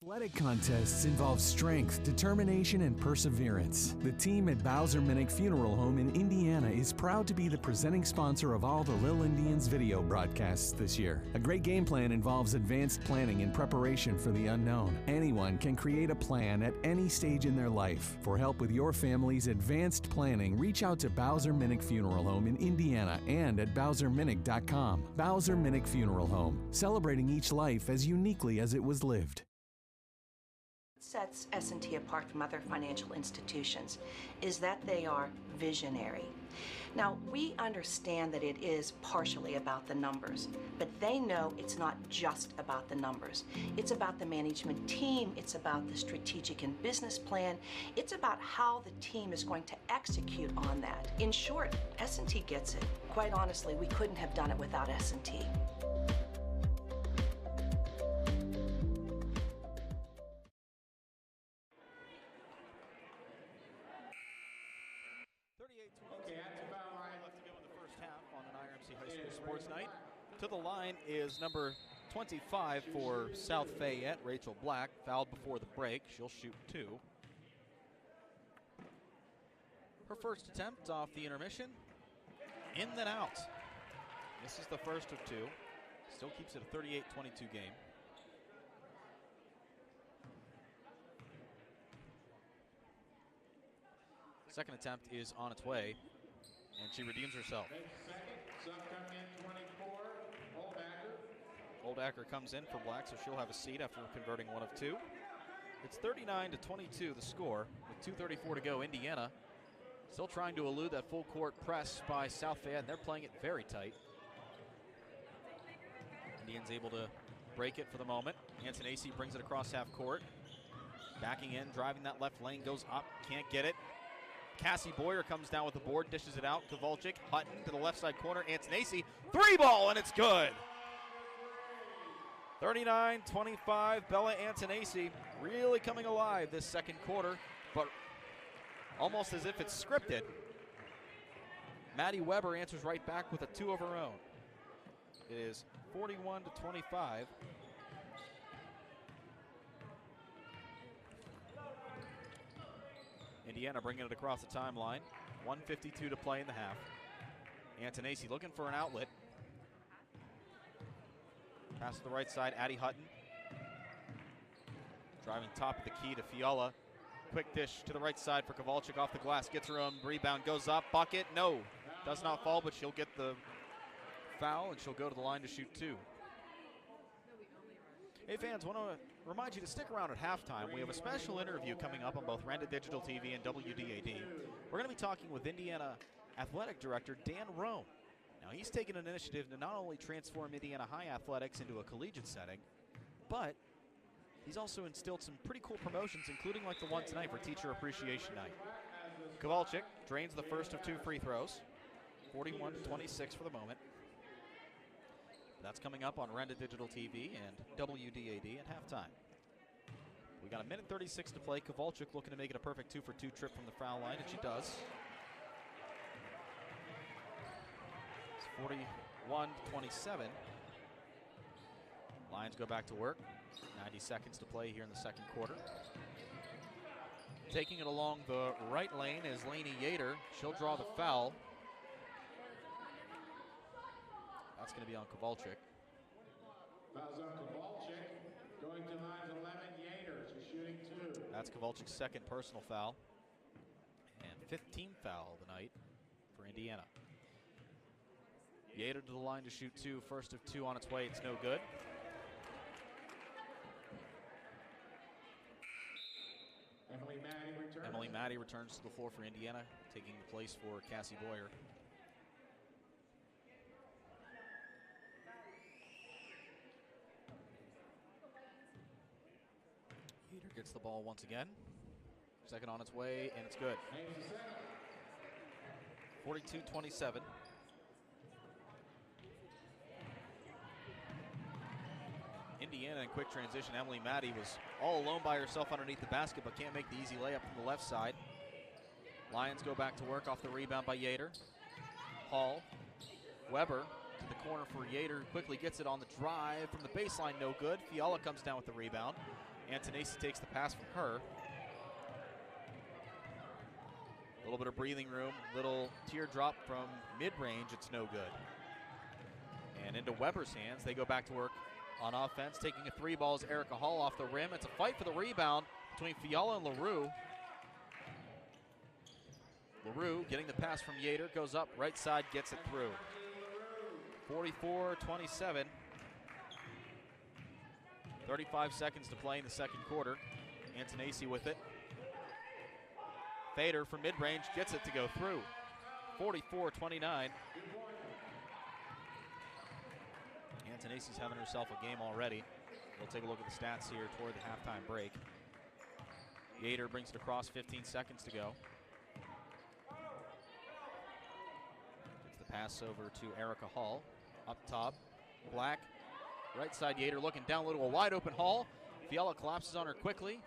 Athletic contests involve strength, determination, and perseverance. The team at Bowser-Minnick Funeral Home in Indiana is proud to be the presenting sponsor of all the Little Indians video broadcasts this year. A great game plan involves advanced planning and preparation for the unknown. Anyone can create a plan at any stage in their life. For help with your family's advanced planning, reach out to Bowser-Minnick Funeral Home in Indiana and at BowserMinnick.com. Bowser-Minnick Funeral Home, celebrating each life as uniquely as it was lived. Sets S&T apart from other financial institutions is that they are visionary. Now, we understand that it is partially about the numbers, but they know it's not just about the numbers. It's about the management team, it's about the strategic and business plan, it's about how the team is going to execute on that. In short, S&T gets it. Quite honestly, we couldn't have done it without S&T. Left to go in the first half on an IRMC High School Sports Night. To the line is number 25 for South Fayette, Rachel Black, fouled before the break. She'll shoot 2. Her first attempt off the intermission, in then out. This is the first of 2. Still keeps it a 38-22 game. Second attempt is on its way, and she redeems herself. Oldacker comes in for Black, so she'll have a seat after converting 1 of 2. It's 39-22 the score, with 2:34 to go. Indiana still trying to elude that full court press by South Fayette, and they're playing it very tight. Indians able to break it for the moment. Antonacci brings it across half court. Backing in, driving that left lane, goes up, can't get it. Cassie Boyer comes down with the board, dishes it out. Kowalczyk, Hutton to the left side corner. Antonacci, 3-ball, and it's good. 39-25, Bella Antonacci really coming alive this second quarter, but almost as if it's scripted. Maddie Weber answers right back with a 2 of her own. It is 41-25. Indiana bringing it across the timeline. 1:52 to play in the half. Antonacci looking for an outlet. Pass to the right side, Addie Hutton. Driving top of the key to Fiala. Quick dish to the right side for Kowalczyk off the glass. Gets her own rebound, goes up, bucket, no. Does not fall, but she'll get the foul, and she'll go to the line to shoot 2. Hey fans, want to remind you to stick around at halftime. We have a special interview coming up on both Renda Digital TV and WDAD. We're going to be talking with Indiana Athletic Director Dan Rome. Now he's taken an initiative to not only transform Indiana High athletics into a collegiate setting, but he's also instilled some pretty cool promotions, including like the one tonight for Teacher Appreciation Night. Kowalczyk drains the first of 2 free throws. 41-26 for the moment. That's coming up on Renda Digital TV and WDAD at halftime. We got 1:36 to play. Kowalczyk looking to make it a perfect 2-for-2 trip from the foul line, and she does. It's 41-27. Lions go back to work. 90 seconds to play here in the second quarter. Taking it along the right lane is Lainey Yater. She'll draw the foul. That's going to be on Kowalczyk. Fouls on Kowalczyk. Going to lines 11, Yater. She's shooting 2. That's Kowalczyk's second personal foul. And 15th foul of the night for Indiana. Yater to the line to shoot 2. First of 2 on its way. It's no good. Emily Maddie returns to the floor for Indiana, taking the place for Cassie Boyer. Yater gets the ball once again. Second on its way, and it's good. 42-27. Indiana in quick transition. Emily Maddie was all alone by herself underneath the basket, but can't make the easy layup from the left side. Lions go back to work off the rebound by Yater. Hall, Weber to the corner for Yater. Quickly gets it on the drive from the baseline, no good. Fiala comes down with the rebound. Antonacci takes the pass from her. A little bit of breathing room, little teardrop from mid-range, it's no good. And into Weber's hands, they go back to work on offense. Taking a 3 ball is Erica Hall off the rim. It's a fight for the rebound between Fiala and LaRue. LaRue getting the pass from Yater, goes up, right side, gets it through. 44-27. 35 seconds to play in the second quarter. Antonacci with it. Fader from mid-range gets it to go through. 44-29. Antonacci's having herself a game already. We'll take a look at the stats here toward the halftime break. Yater brings it across, 15 seconds to go. Gets the pass over to Erica Hall. Up top, Black. Right side, Yater looking down low to a wide open Hall. Fiala collapses on her quickly.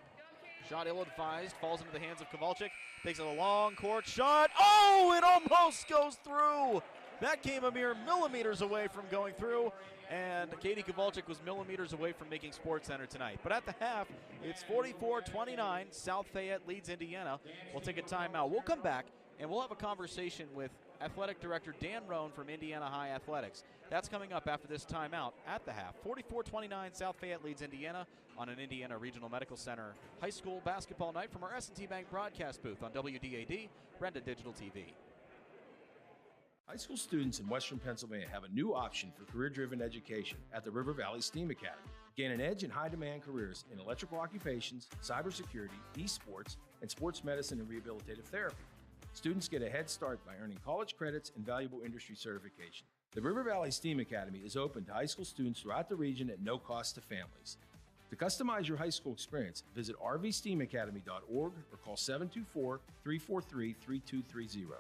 Shot ill-advised, falls into the hands of Kowalczyk. Takes it a long court shot. Oh, it almost goes through. That came a mere millimeters away from going through, and Katie Kowalczyk was millimeters away from making SportsCenter tonight. But at the half, it's 44-29. South Fayette leads Indiana. We'll take a timeout. We'll come back, and we'll have a conversation with Athletic Director Dan Roan from Indiana High Athletics. That's coming up after this timeout at the half. 44-29, South Fayette leads Indiana on an Indiana Regional Medical Center high school basketball night from our S&T Bank broadcast booth on WDAD, Brenda Digital TV. High school students in Western Pennsylvania have a new option for career-driven education at the River Valley STEAM Academy. Gain an edge in high-demand careers in electrical occupations, cybersecurity, esports, and sports medicine and rehabilitative therapy. Students get a head start by earning college credits and valuable industry certification. The River Valley STEAM Academy is open to high school students throughout the region at no cost to families. To customize your high school experience, visit rvsteamacademy.org or call 724-343-3230.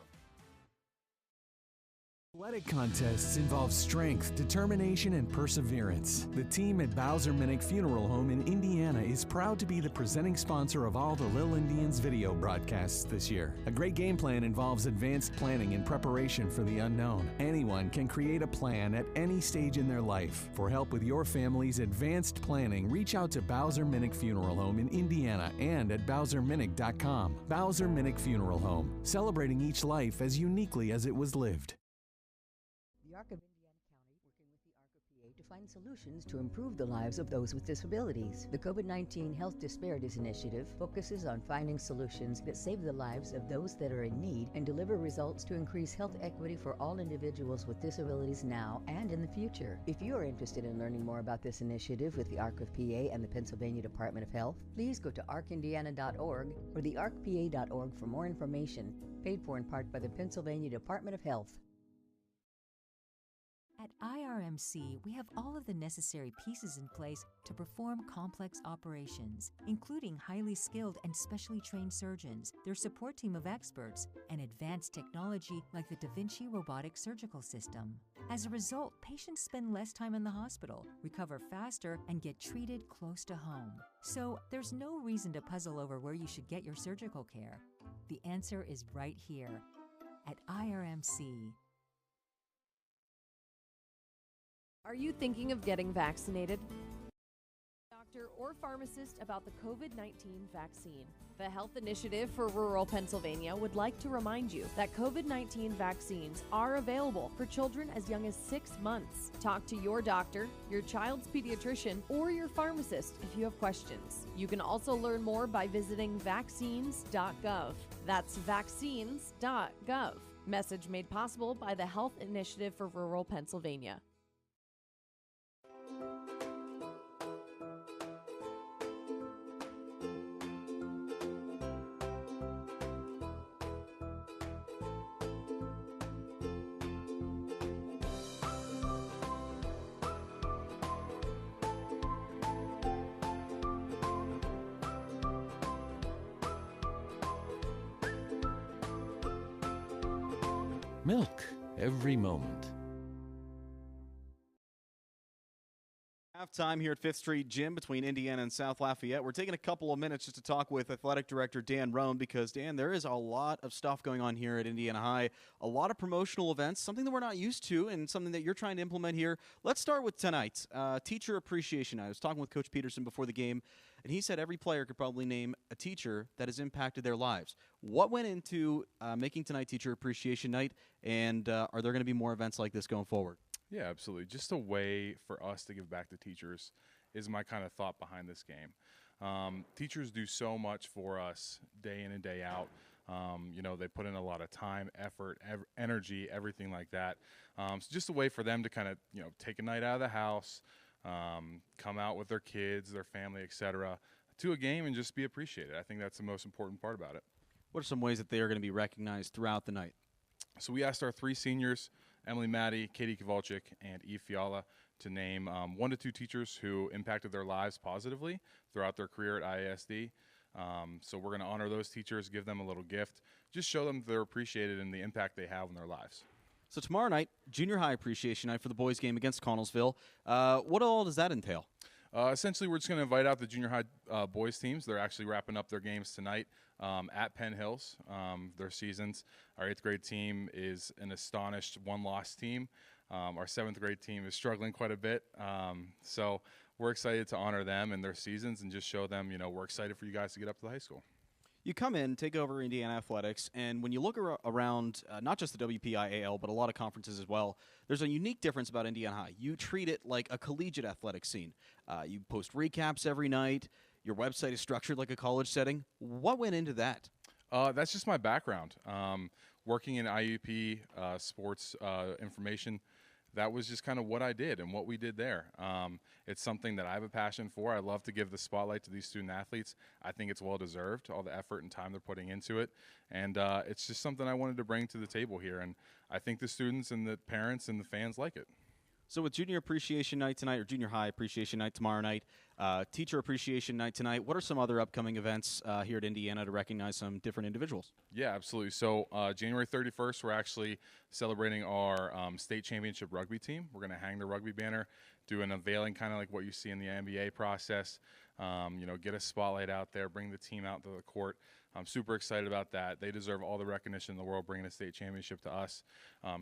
Athletic contests involve strength, determination, and perseverance. The team at Bowser Minnick Funeral Home in Indiana is proud to be the presenting sponsor of all the Lil Indians video broadcasts this year. A great game plan involves advanced planning and preparation for the unknown. Anyone can create a plan at any stage in their life. For help with your family's advanced planning, reach out to Bowser Minnick Funeral Home in Indiana and at BowserMinnick.com. Bowser Minnick Funeral Home, celebrating each life as uniquely as it was lived. The ARC of Indiana County, working with the ARC to find solutions to improve the lives of those with disabilities. The COVID-19 Health Disparities Initiative focuses on finding solutions that save the lives of those that are in need and deliver results to increase health equity for all individuals with disabilities now and in the future. If you are interested in learning more about this initiative with the ARC of PA and the Pennsylvania Department of Health, please go to arcindiana.org or the arcpa.org for more information, paid for in part by the Pennsylvania Department of Health. At IRMC, we have all of the necessary pieces in place to perform complex operations, including highly skilled and specially trained surgeons, their support team of experts, and advanced technology like the Da Vinci robotic surgical system. As a result, patients spend less time in the hospital, recover faster, and get treated close to home. So there's no reason to puzzle over where you should get your surgical care. The answer is right here at IRMC. Are you thinking of getting vaccinated? Doctor or pharmacist about the COVID-19 vaccine. The Health Initiative for Rural Pennsylvania would like to remind you that COVID-19 vaccines are available for children as young as 6 months. Talk to your doctor, your child's pediatrician, or your pharmacist if you have questions. You can also learn more by visiting vaccines.gov. That's vaccines.gov. Message made possible by the Health Initiative for Rural Pennsylvania. Milk every moment. Halftime here at 5th Street Gym between Indiana and South Lafayette. We're taking a couple of minutes just to talk with Athletic Director Dan Roan because, Dan, there is a lot of stuff going on here at Indiana High, a lot of promotional events, something that we're not used to and something that you're trying to implement here. Let's start with tonight, Teacher Appreciation Night. I was talking with Coach Peterson before the game, and he said every player could probably name a teacher that has impacted their lives. What went into making tonight Teacher Appreciation Night, and are there going to be more events like this going forward? Yeah, absolutely. Just a way for us to give back to teachers is my kind of thought behind this game. Teachers do so much for us day in and day out. You know, they put in a lot of time, effort, energy, everything like that. So just a way for them to kind of, you know, take a night out of the house, come out with their kids, their family, etc., to a game and just be appreciated. I think that's the most important part about it. What are some ways that they are going to be recognized throughout the night? So we asked our 3 seniors, Emily Maddie, Katie Kowalczyk, and Eve Fiala, to name 1 to 2 teachers who impacted their lives positively throughout their career at IASD. So we're going to honor those teachers, give them a little gift, just show them they're appreciated and the impact they have in their lives. So tomorrow night, Junior High Appreciation Night for the boys game against Connellsville. What all does that entail? Essentially, we're just going to invite out the junior high boys teams. They're actually wrapping up their games tonight at Penn Hills, their seasons. Our 8th grade team is an astonished one-loss team. Our 7th grade team is struggling quite a bit. So we're excited to honor them and their seasons and just show them, we're excited for you guys to get up to the high school. You come in, take over Indiana Athletics, and when you look around not just the WPIAL, but a lot of conferences as well, there's a unique difference about Indiana High. You treat it like a collegiate athletic scene. You post recaps every night. Your website is structured like a college setting. What went into that? That's just my background. Working in IUP sports information, that was just kind of what I did and what we did there. It's something that I have a passion for. I love to give the spotlight to these student athletes. I think it's well deserved, all the effort and time they're putting into it. And it's just something I wanted to bring to the table here. And I think the students and the parents and the fans like it. So with Junior Appreciation Night tonight, or Junior High Appreciation Night tomorrow night, Teacher Appreciation Night tonight, what are some other upcoming events here at Indiana to recognize some different individuals? Yeah, absolutely. So January 31st, we're actually celebrating our state championship rugby team. We're going to hang the rugby banner, do an unveiling kind of like what you see in the NBA process, get a spotlight out there, bring the team out to the court. I'm super excited about that. They deserve all the recognition in the world, bringing a state championship to us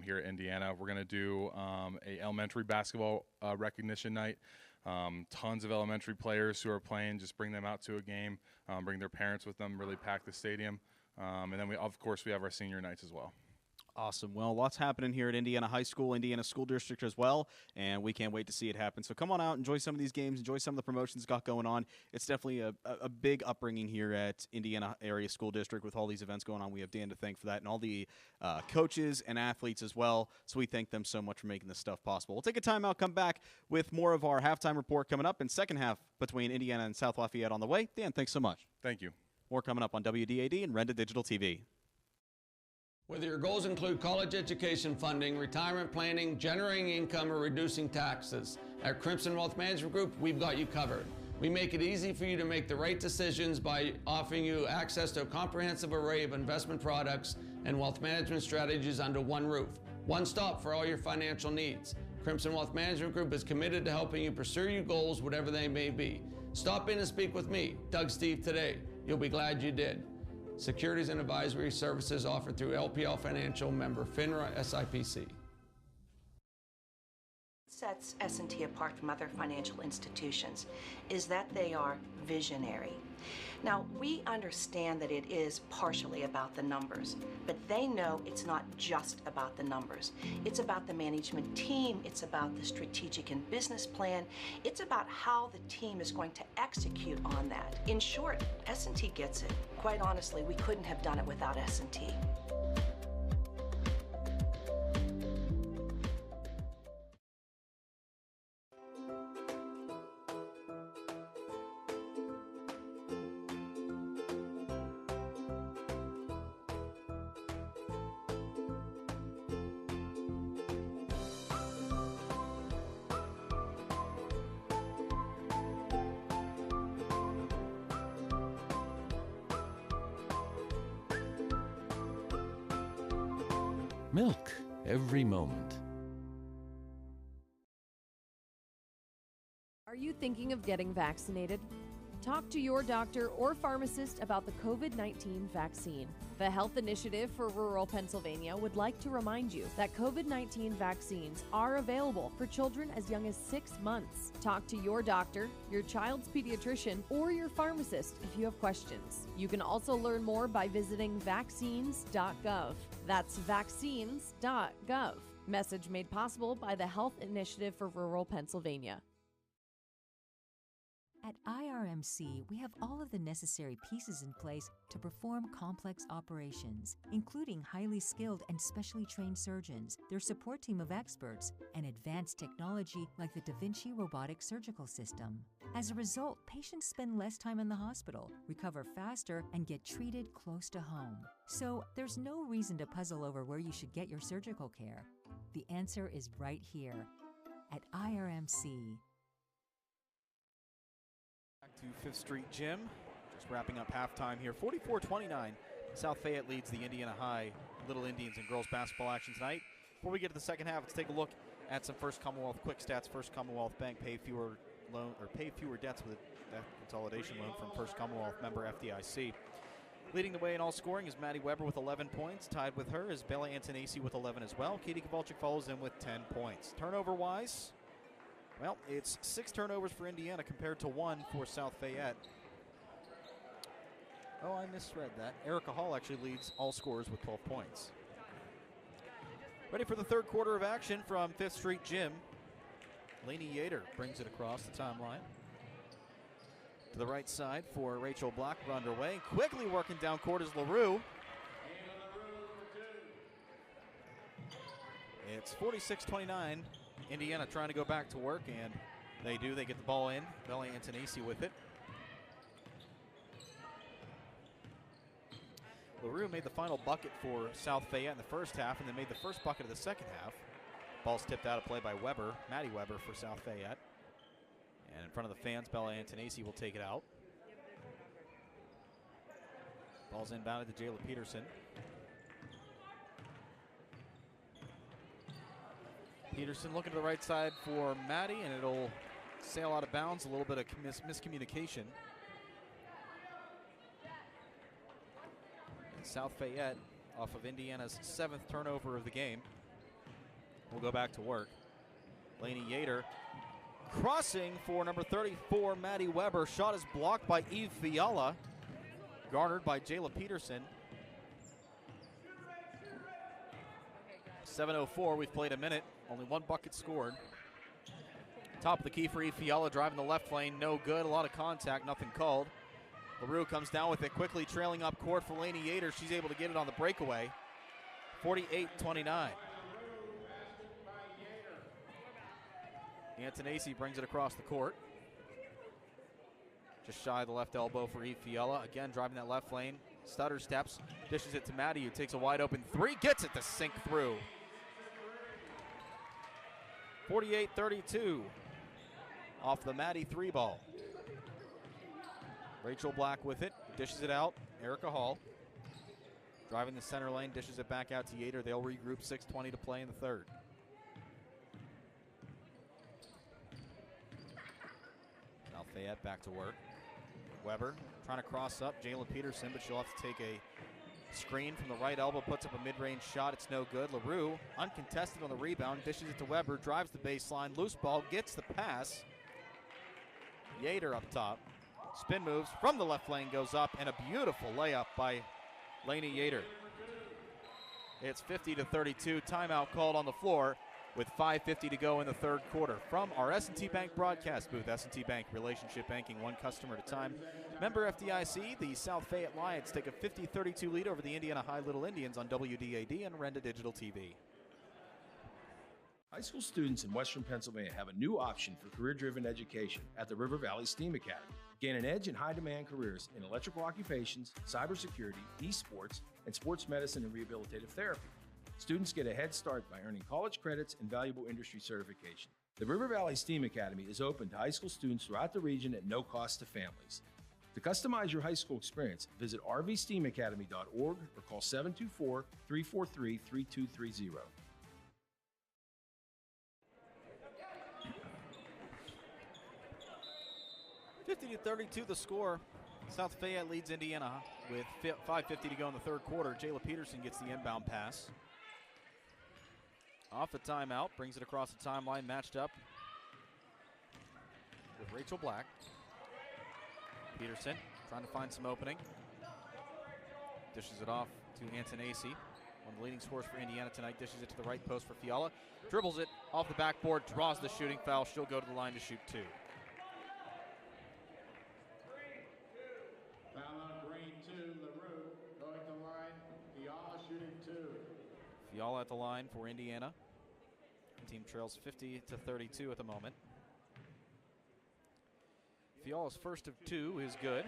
here at Indiana. We're going to do a elementary basketball recognition night. Tons of elementary players who are playing, just bring them out to a game, bring their parents with them, really pack the stadium. And then, of course, we have our senior nights as well. Awesome. Well, lots happening here at Indiana High School, Indiana School District as well, and we can't wait to see it happen. So come on out, enjoy some of these games, enjoy some of the promotions got going on. It's definitely a big upbringing here at Indiana Area School District with all these events going on. We have Dan to thank for that and all the coaches and athletes as well. So we thank them so much for making this stuff possible. We'll take a timeout, come back with more of our halftime report coming up, and second half between Indiana and South Lafayette on the way. Dan, thanks so much. Thank you. More coming up on WDAD and Renda Digital TV. Whether your goals include college education funding, retirement planning, generating income, or reducing taxes, at Crimson Wealth Management Group, we've got you covered. We make it easy for you to make the right decisions by offering you access to a comprehensive array of investment products and wealth management strategies under one roof. One stop for all your financial needs. Crimson Wealth Management Group is committed to helping you pursue your goals, whatever they may be. Stop in and speak with me, Doug Steve, today. You'll be glad you did. Securities and advisory services offered through LPL Financial, member FINRA SIPC. Sets S&T apart from other financial institutions is that they are visionary. Now, we understand that it is partially about the numbers, but they know it's not just about the numbers. It's about the management team, it's about the strategic and business plan, it's about how the team is going to execute on that. In short, S&T gets it. Quite honestly, we couldn't have done it without S&T. Milk every moment. Are you thinking of getting vaccinated? Talk to your doctor or pharmacist about the COVID-19 vaccine. The Health Initiative for Rural Pennsylvania would like to remind you that COVID-19 vaccines are available for children as young as 6 months. Talk to your doctor, your child's pediatrician, or your pharmacist if you have questions. You can also learn more by visiting vaccines.gov. That's vaccines.gov. Message made possible by the Health Initiative for Rural Pennsylvania. At IRMC, we have all of the necessary pieces in place to perform complex operations, including highly skilled and specially trained surgeons, their support team of experts, and advanced technology like the Da Vinci robotic surgical system. As a result, patients spend less time in the hospital, recover faster, and get treated close to home. So there's no reason to puzzle over where you should get your surgical care. The answer is right here at IRMC. To 5th Street Gym, just wrapping up halftime here. 44-29, South Fayette leads the Indiana High Little Indians in girls basketball action tonight. Before we get to the second half, let's take a look at some First Commonwealth quick stats. First Commonwealth Bank paid fewer loan or pay fewer debts with a debt consolidation loan from First Commonwealth member FDIC. Leading the way in all scoring is Maddie Weber with 11 points. Tied with her is Bella Antonacci with 11 as well. Katie Kowalczyk follows in with 10 points. Turnover-wise, well, it's 6 turnovers for Indiana compared to 1 for South Fayette. Oh, I misread that. Erica Hall actually leads all scorers with 12 points. Ready for the third quarter of action from 5th Street Gym. Lainey Yater brings it across the timeline. To the right side for Rachel Black. We're underway. Quickly working down court is LaRue. It's 46-29. Indiana trying to go back to work, and they do. They get the ball in. Bella Antonacci with it. LaRue made the final bucket for South Fayette in the first half, and then made the first bucket of the second half. Ball's tipped out of play by Weber, Maddie Weber for South Fayette. And in front of the fans, Bella Antonacci will take it out. Ball's inbounded to Jayla Peterson. Peterson looking to the right side for Maddie, and it'll sail out of bounds. A little bit of miscommunication. South Fayette, off of Indiana's 7th turnover of the game, will go back to work. Lainey Yater crossing for number 34, Maddie Weber. Shot is blocked by Eve Fiala, garnered by Jayla Peterson. 7:04, we've played a minute, only 1 bucket scored. Top of the key for Eve Fiala, driving the left lane, no good, a lot of contact, nothing called. LaRue comes down with it, quickly trailing up court for Lainey Yater. She's able to get it on the breakaway. 48-29. Antonacci brings it across the court. Just shy of the left elbow for Eve Fiala. Again, driving that left lane. Stutter steps, dishes it to Maddie, who takes a wide open 3, gets it to sink through. 48-32 off the Maddie 3 ball. Rachel Black with it, dishes it out. Erica Hall driving the center lane, dishes it back out to Yater. They'll regroup, 6:20 to play in the third. South Fayette back to work. Weber trying to cross up Jayla Peterson, but she'll have to take a screen from the right elbow, puts up a mid-range shot. It's no good. LaRue, uncontested on the rebound, dishes it to Weber, drives the baseline, loose ball, gets the pass. Yater up top. Spin moves from the left lane, goes up, and a beautiful layup by Lainey Yater. It's 50-32. Timeout called on the floor with 5:50 to go in the third quarter. From our S&T Bank broadcast booth, S&T Bank, relationship banking, one customer at a time. Member FDIC, the South Fayette Lions take a 50-32 lead over the Indiana High Little Indians on WDAD and Renda Digital TV. High school students in Western Pennsylvania have a new option for career-driven education at the River Valley STEAM Academy. Gain an edge in high-demand careers in electrical occupations, cybersecurity, esports, and sports medicine and rehabilitative therapy. Students get a head start by earning college credits and valuable industry certification. The River Valley STEAM Academy is open to high school students throughout the region at no cost to families. To customize your high school experience, visit rvsteamacademy.org or call 724-343-3230. (50-32) the score. South Fayette leads Indiana with 5:50 to go in the third quarter. Jayla Peterson gets the inbound pass. Off the timeout, brings it across the timeline, matched up with Rachel Black. Peterson trying to find some opening. Dishes it off to Antonacci. One of the leading scorers for Indiana tonight. Dishes it to the right post for Fiala. Dribbles it off the backboard, draws the shooting foul. She'll go to the line to shoot 2. Foul on green 2, LaRue going to the line. Fiala shooting 2. Fiala at the line for Indiana. The team trails 50-32 at the moment. Fiala's first of 2 is good.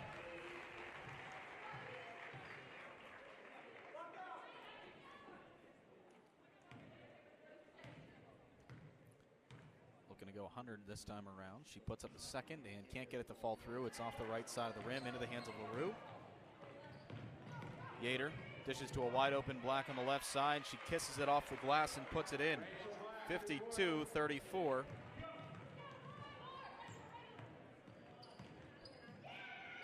Looking to go 100 this time around. She puts up the second and can't get it to fall through. It's off the right side of the rim into the hands of LaRue. Yater dishes to a wide open Black on the left side. She kisses it off the glass and puts it in. 52-34.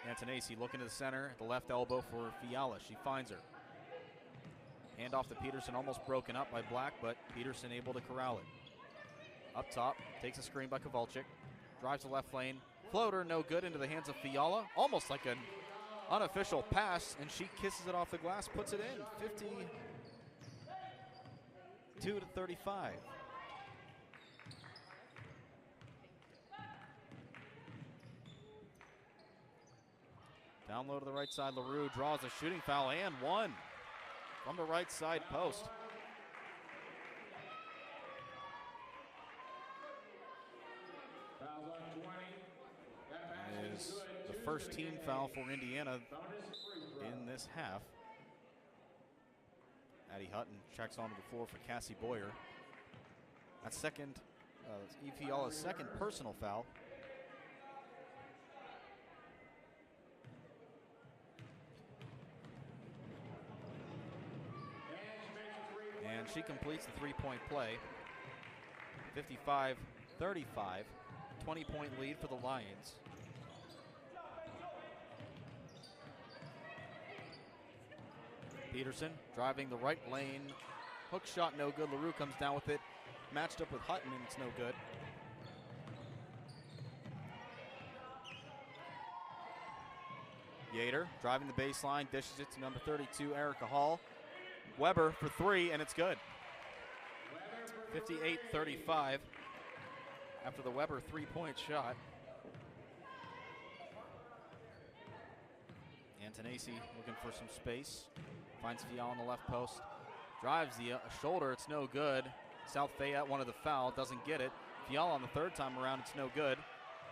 Antonacci looking to the center, the left elbow for Fiala. She finds her. Hand off to Peterson, almost broken up by Black, but Peterson able to corral it. Up top, takes a screen by Kowalczyk. Drives the left lane. Floater, no good, into the hands of Fiala. Almost like an unofficial pass, and she kisses it off the glass, puts it in. 52-35. Down low to the right side, LaRue draws a shooting foul and one from the right side post. That is the first team foul for Indiana in this half. Addie Hutton checks onto the floor for Cassie Boyer. That's Fiala's second personal foul. And she completes the three-point play. 55-35, 20-point lead for the Lions. Peterson driving the right lane. Hook shot no good. LaRue comes down with it. Matched up with Hutton, and it's no good. Yater driving the baseline, dishes it to number 32, Erica Hall. Weber for three, and it's good. 58-35 after the Weber three-point shot. Antonacci looking for some space. Finds Fiala on the left post. Drives the shoulder, it's no good. South Fayette wanted the foul, doesn't get it. Fiala on the third time around, it's no good.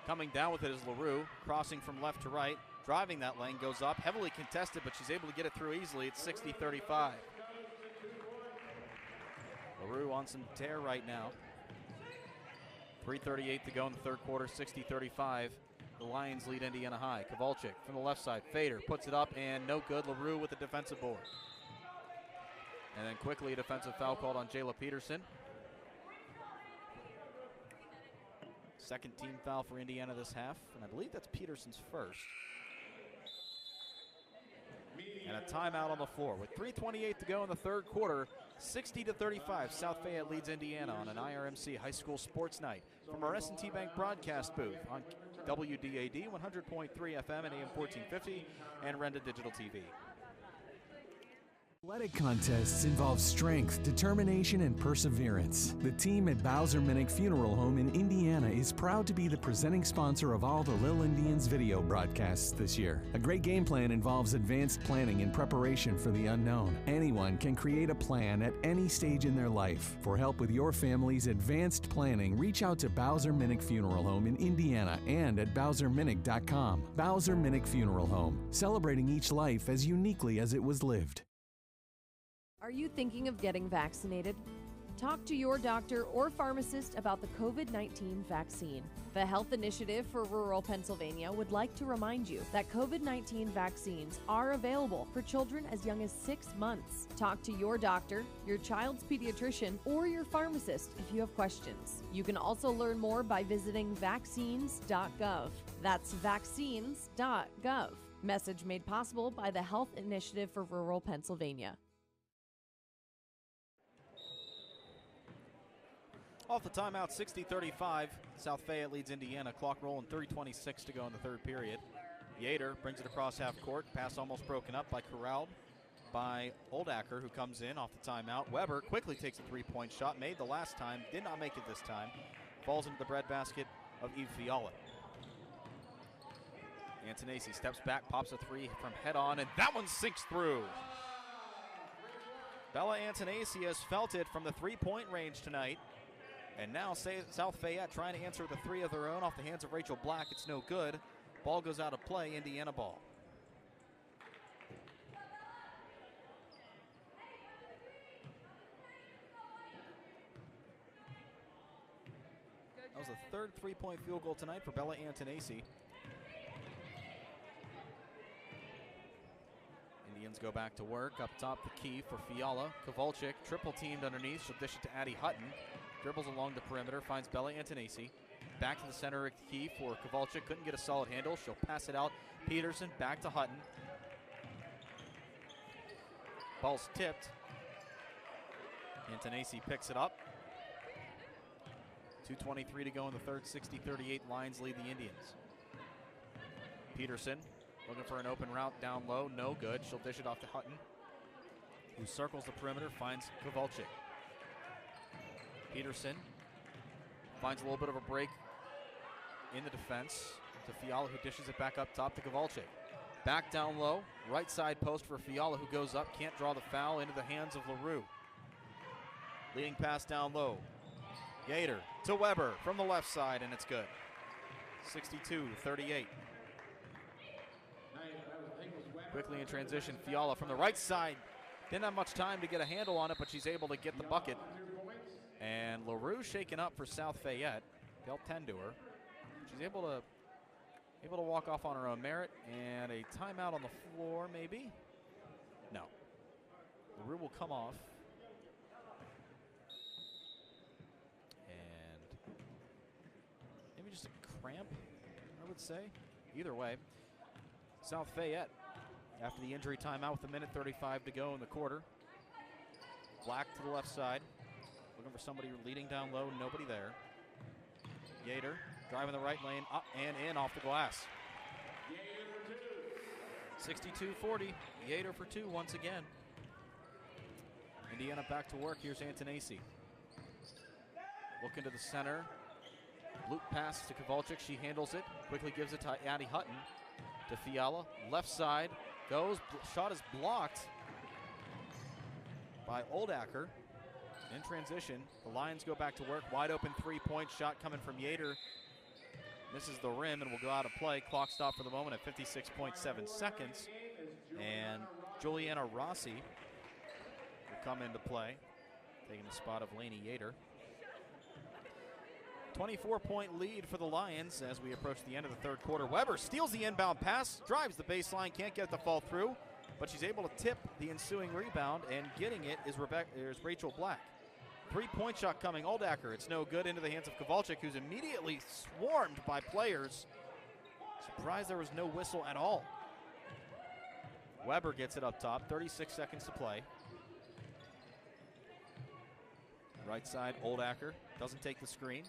Coming down with it is LaRue, crossing from left to right. Driving that lane, goes up, heavily contested, but she's able to get it through easily. It's 60-35. LaRue on some tear right now. 3:38 to go in the third quarter, 60-35. The Lions lead Indiana High. Kowalczyk from the left side. Fader puts it up and no good. LaRue with the defensive board. And then quickly a defensive foul called on Jayla Peterson. Second team foul for Indiana this half, and I believe that's Peterson's first. And a timeout on the floor. With 3:28 to go in the third quarter, 60-35, South Fayette leads Indiana on an IRMC High School Sports Night from our S&T Bank broadcast booth on WDAD 100.3 FM and AM 1450 and Renda Digital TV. Athletic contests involve strength, determination, and perseverance. The team at Bowser Minnick Funeral Home in Indiana is proud to be the presenting sponsor of all the Lil Indians video broadcasts this year. A great game plan involves advanced planning and preparation for the unknown. Anyone can create a plan at any stage in their life. For help with your family's advanced planning, reach out to Bowser Minnick Funeral Home in Indiana and at BowserMinnick.com. Bowser Minnick Funeral Home, celebrating each life as uniquely as it was lived. Are you thinking of getting vaccinated? Talk to your doctor or pharmacist about the COVID-19 vaccine. The Health Initiative for Rural Pennsylvania would like to remind you that COVID-19 vaccines are available for children as young as 6 months. Talk to your doctor, your child's pediatrician, or your pharmacist if you have questions. You can also learn more by visiting vaccines.gov. That's vaccines.gov. Message made possible by the Health Initiative for Rural Pennsylvania. Off the timeout, 60-35. South Fayette leads Indiana. Clock rolling, 3:26 to go in the third period. Yater brings it across half court. Pass almost broken up by corralled by Oldacker, who comes in off the timeout. Weber quickly takes a three-point shot. Made the last time, did not make it this time. Falls into the breadbasket of Eve Fiala. Antonacci steps back, pops a three from head on, and that one sinks through. Bella Antonacci has felt it from the three-point range tonight. And now South Fayette trying to answer the three of their own off the hands of Rachel Black. It's no good. Ball goes out of play, Indiana ball. That was the third three-point field goal tonight for Bella Antonacci. Indians go back to work. Up top, the key for Fiala. Kowalczyk triple teamed underneath. She'll dish it to Addie Hutton. Dribbles along the perimeter, finds Bella Antonacci. back to the center of the key for Kowalczyk. Couldn't get a solid handle. She'll pass it out. Peterson back to Hutton. Ball's tipped. Antonacci picks it up. 2:23 to go in the third. 60-38 Lions lead the Indians. Peterson looking for an open route down low. No good. She'll dish it off to Hutton, who circles the perimeter, finds Kowalczyk. Peterson finds a little bit of a break in the defense to Fiala, who dishes it back up top to Kowalczyk. Back down low, right side post for Fiala, who goes up, can't draw the foul, into the hands of LaRue. Leading pass down low. Yater to Weber from the left side, and it's good. 62-38. Quickly in transition, Fiala from the right side. Didn't have much time to get a handle on it, but she's able to get the bucket. And LaRue shaken up for South Fayette. Dealt 10 to her. She's able to walk off on her own merit, and a timeout on the floor, maybe? No. LaRue will come off. And maybe just a cramp, I would say. Either way, South Fayette, after the injury timeout with 1:35 to go in the quarter. Black to the left side. Looking for somebody leading down low, nobody there. Yater driving the right lane, up and in off the glass. 62-40, Yater for two once again. Indiana back to work, here's Antonacci. Looking to the center. Loop pass to Kowalczyk, she handles it. Quickly gives it to Addie Hutton. To Fiala, left side, goes, shot is blocked by Oldacker. In transition, the Lions go back to work. Wide open three-point shot coming from Yater. Misses the rim and will go out of play. Clock stop for the moment at 56.7 seconds. And Juliana Rossi will come into play, taking the spot of Lainey Yater. 24-point lead for the Lions as we approach the end of the third quarter. Weber steals the inbound pass, drives the baseline, can't get it to fall through, but she's able to tip the ensuing rebound, and getting it is Rachel Black. Three-point shot coming, Oldacker. It's no good, into the hands of Kowalczyk, who's immediately swarmed by players. Surprised there was no whistle at all. Weber gets it up top, 36 seconds to play. Right side, Oldacker doesn't take the screen.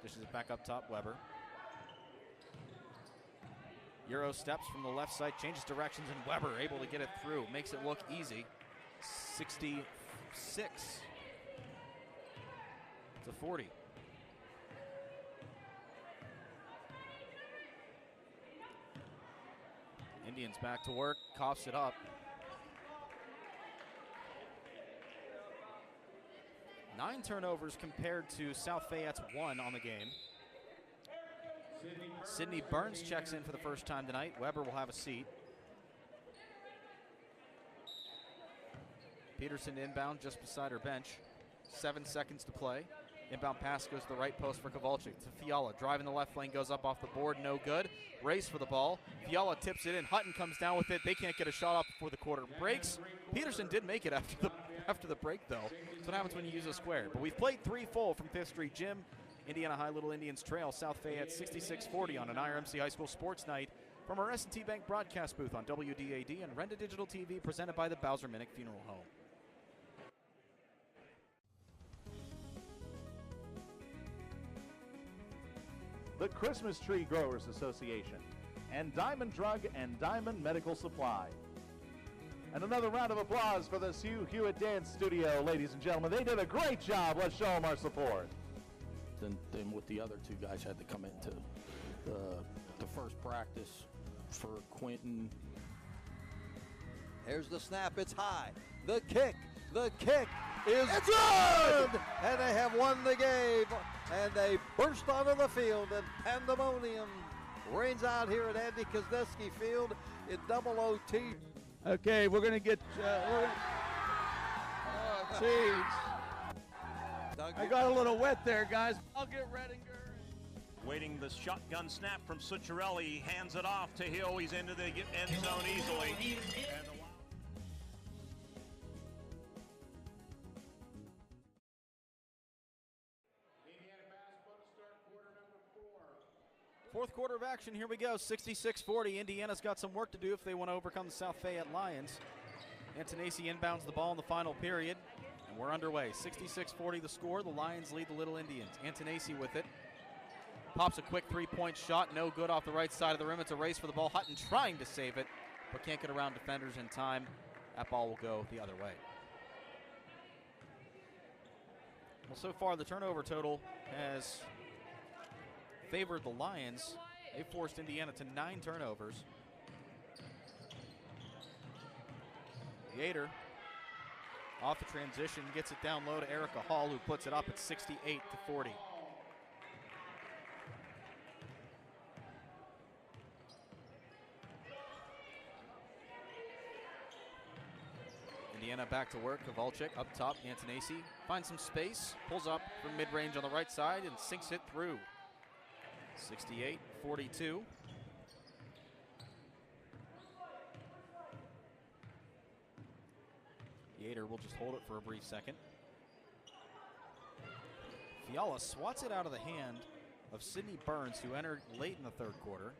Dishes it back up top, Weber. Euro steps from the left side, changes directions, and Weber able to get it through. Makes it look easy. 66 to 40. Indians back to work, coughs it up. 9 turnovers compared to South Fayette's 1 on the game. Sydney Burns checks in for the first time tonight. Weber will have a seat. Peterson inbound just beside her bench. 7 seconds to play. Inbound pass goes to the right post for Kowalczyk. To Fiala, driving the left lane, goes up off the board, no good. Race for the ball. Fiala tips it in. Hutton comes down with it. They can't get a shot off before the quarter breaks. Peterson did make it after the break, though. That's what happens when you use a square. But we've played 3 full from 5th Street Gym. Indiana High Little Indians trail South Fayette 66-40 on an IRMC High School Sports Night from our S&T Bank broadcast booth on WDAD and Renda Digital TV, presented by the Bowser-Minnick Funeral Home. The Christmas Tree Growers Association, and Diamond Drug and Diamond Medical Supply. And another round of applause for the Sue Hewitt Dance Studio, ladies and gentlemen. They did a great job. Let's show them our support. Then with the other 2 guys had to come into the first practice for Quentin. Here's the snap. It's high. The kick is good! And they have won the game. And they burst onto the field, and pandemonium reigns out here at Andy Kosneski Field in double OT. Okay, we're going to get... oh, jeez. I got a little wet there, guys. I'll get Redinger. Waiting the shotgun snap from Succiarelli. He hands it off to Hill. He's into the end zone easily. And Fourth quarter of action, here we go, 66-40. Indiana's got some work to do if they want to overcome the South Fayette Lions. Antonacci inbounds the ball in the final period, and we're underway. 66-40 the score. The Lions lead the Little Indians. Antonacci with it. Pops a quick three-point shot, no good off the right side of the rim. It's a race for the ball. Hutton trying to save it, but can't get around defenders in time. That ball will go the other way. Well, so far the turnover total has favored the Lions. They forced Indiana to 9 turnovers. Yater off the transition, gets it down low to Erica Hall, who puts it up at 68-40. Indiana back to work. Kowalczyk up top. Antonacci finds some space, pulls up from mid-range on the right side and sinks it through. 68-42. Yater will just hold it for a brief second. Fiala swats it out of the hand of Sydney Burns, who entered late in the third quarter.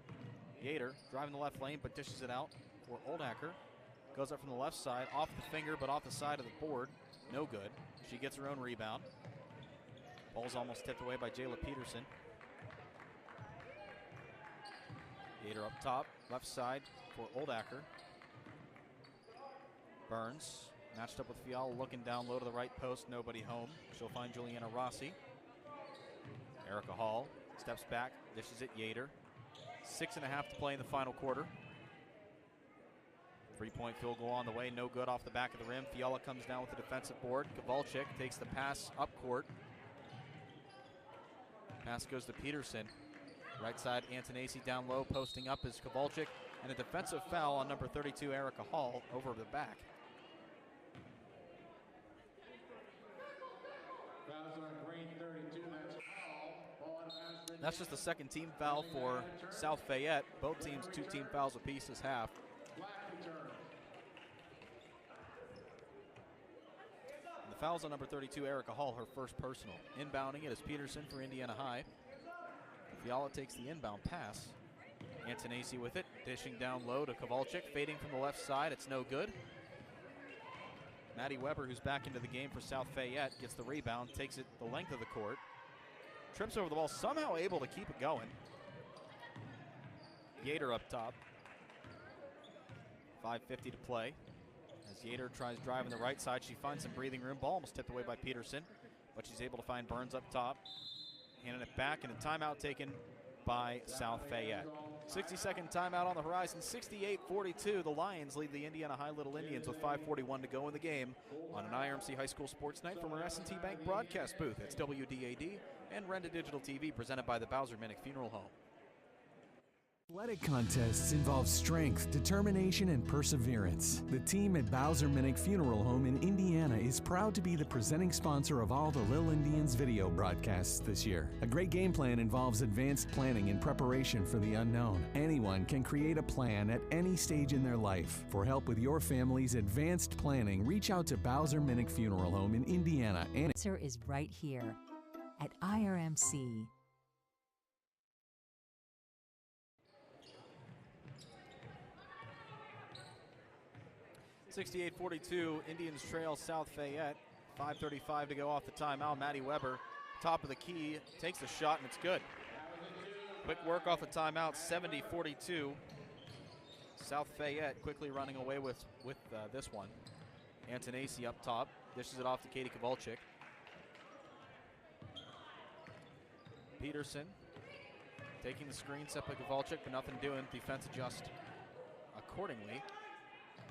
Yater driving the left lane but dishes it out for Oldacker. Goes up from the left side, off the finger but off the side of the board. No good. She gets her own rebound. Ball's almost tipped away by Jayla Peterson. Yater up top, left side for Oldacker. Burns matched up with Fiala, looking down low to the right post, nobody home. She'll find Juliana Rossi. Erica Hall steps back, dishes it Yater. 6.5 to play in the final quarter. 3-point field goal on the way, no good off the back of the rim. Fiala comes down with the defensive board. Kowalczyk takes the pass up court. Pass goes to Peterson. Right side, Antonacci down low, posting up is Kowalczyk, and a defensive foul on number 32, Erica Hall, over the back. That's just the second team foul for South Fayette. Both teams 2 team fouls apiece this half. And the foul's on number 32, Erica Hall, her first personal. Inbounding it is Peterson for Indiana High. Fiala takes the inbound pass. Antonacci with it, dishing down low to Kowalczyk, fading from the left side, it's no good. Maddie Weber, who's back into the game for South Fayette, gets the rebound, takes it the length of the court. Trips over the ball, somehow able to keep it going. Yater up top. 5:50 to play. As Yater tries driving the right side, she finds some breathing room. Ball almost tipped away by Peterson, but she's able to find Burns up top. Handing it back, and a timeout taken by South Fayette. 60-second timeout on the horizon, 68-42. The Lions lead the Indiana High Little Indians with 5:41 to go in the game on an IRMC High School Sports Night from our S&T Bank broadcast booth. It's WDAD and Renda Digital TV, presented by the Bowser Minnick Funeral Home. Athletic contests involve strength, determination, and perseverance. The team at Bowser Minnick Funeral Home in Indiana is proud to be the presenting sponsor of all the Lil Indians video broadcasts this year. A great game plan involves advanced planning and preparation for the unknown. Anyone can create a plan at any stage in their life. For help with your family's advanced planning, reach out to Bowser Minnick Funeral Home in Indiana. And answer is right here at IRMC. 68-42, Indians trail South Fayette. 5:35 to go off the timeout. Maddie Weber, top of the key, takes the shot, and it's good. Quick work off the timeout, 70-42. South Fayette quickly running away with this one. Antonacci up top, dishes it off to Katie Kowalczyk. Peterson taking the screen, set by Kowalczyk, but nothing doing. Defense adjust accordingly.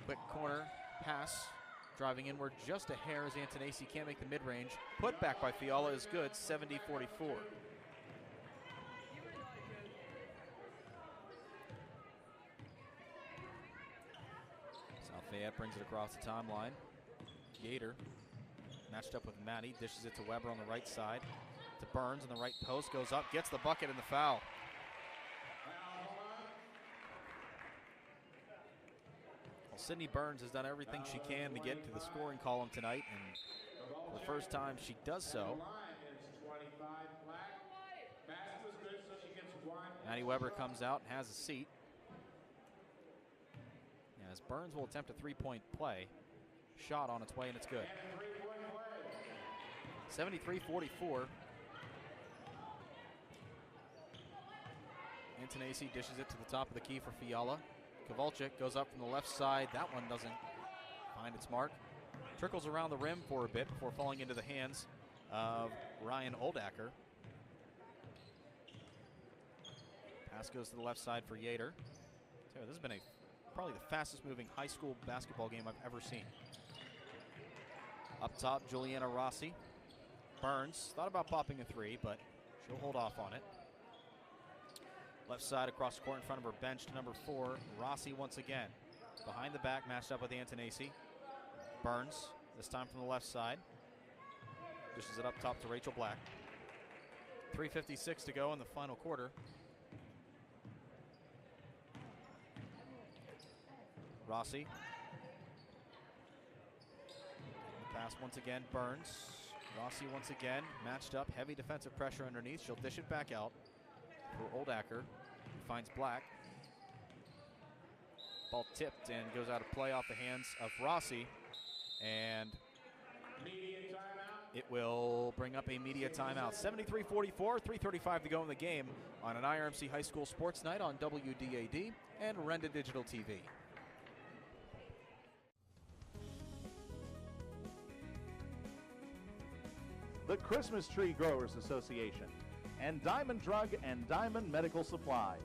Quick corner pass, driving inward just a hair as Antonacci can't make the mid-range. Put back by Fiala is good, 70-44. South Fayette brings it across the timeline. Yater matched up with Maddie, dishes it to Weber on the right side. To Burns on the right post, goes up, gets the bucket and the foul. Well, Sydney Burns has done everything she can to get to the scoring column tonight, and for the first time she does so. Maddie Weber comes out and has a seat. As Burns will attempt a three-point play. Shot on its way, and it's good. 73-44. Antonacci dishes it to the top of the key for Fiala. Kowalczyk goes up from the left side. That one doesn't find its mark. Trickles around the rim for a bit before falling into the hands of Ryan Oldacker. Pass goes to the left side for Yater. So this has been probably the fastest moving high school basketball game I've ever seen. Up top, Juliana Rossi. Burns thought about popping a three, but she'll hold off on it. Left side across the court in front of her bench to number 4, Rossi once again. Behind the back, matched up with Antonacci. Burns, this time from the left side. Dishes it up top to Rachel Black. 3:56 to go in the final quarter. Rossi. The pass once again, Burns. Rossi once again, matched up, heavy defensive pressure underneath. She'll dish it back out for Oldacker, who finds Black. Ball tipped and goes out of play off the hands of Rossi. And it will bring up a media timeout. 73-44, 3:35 to go in the game on an IRMC High School Sports Night on WDAD and Renda Digital TV. The Christmas Tree Growers Association, and Diamond Drug and Diamond Medical Supply.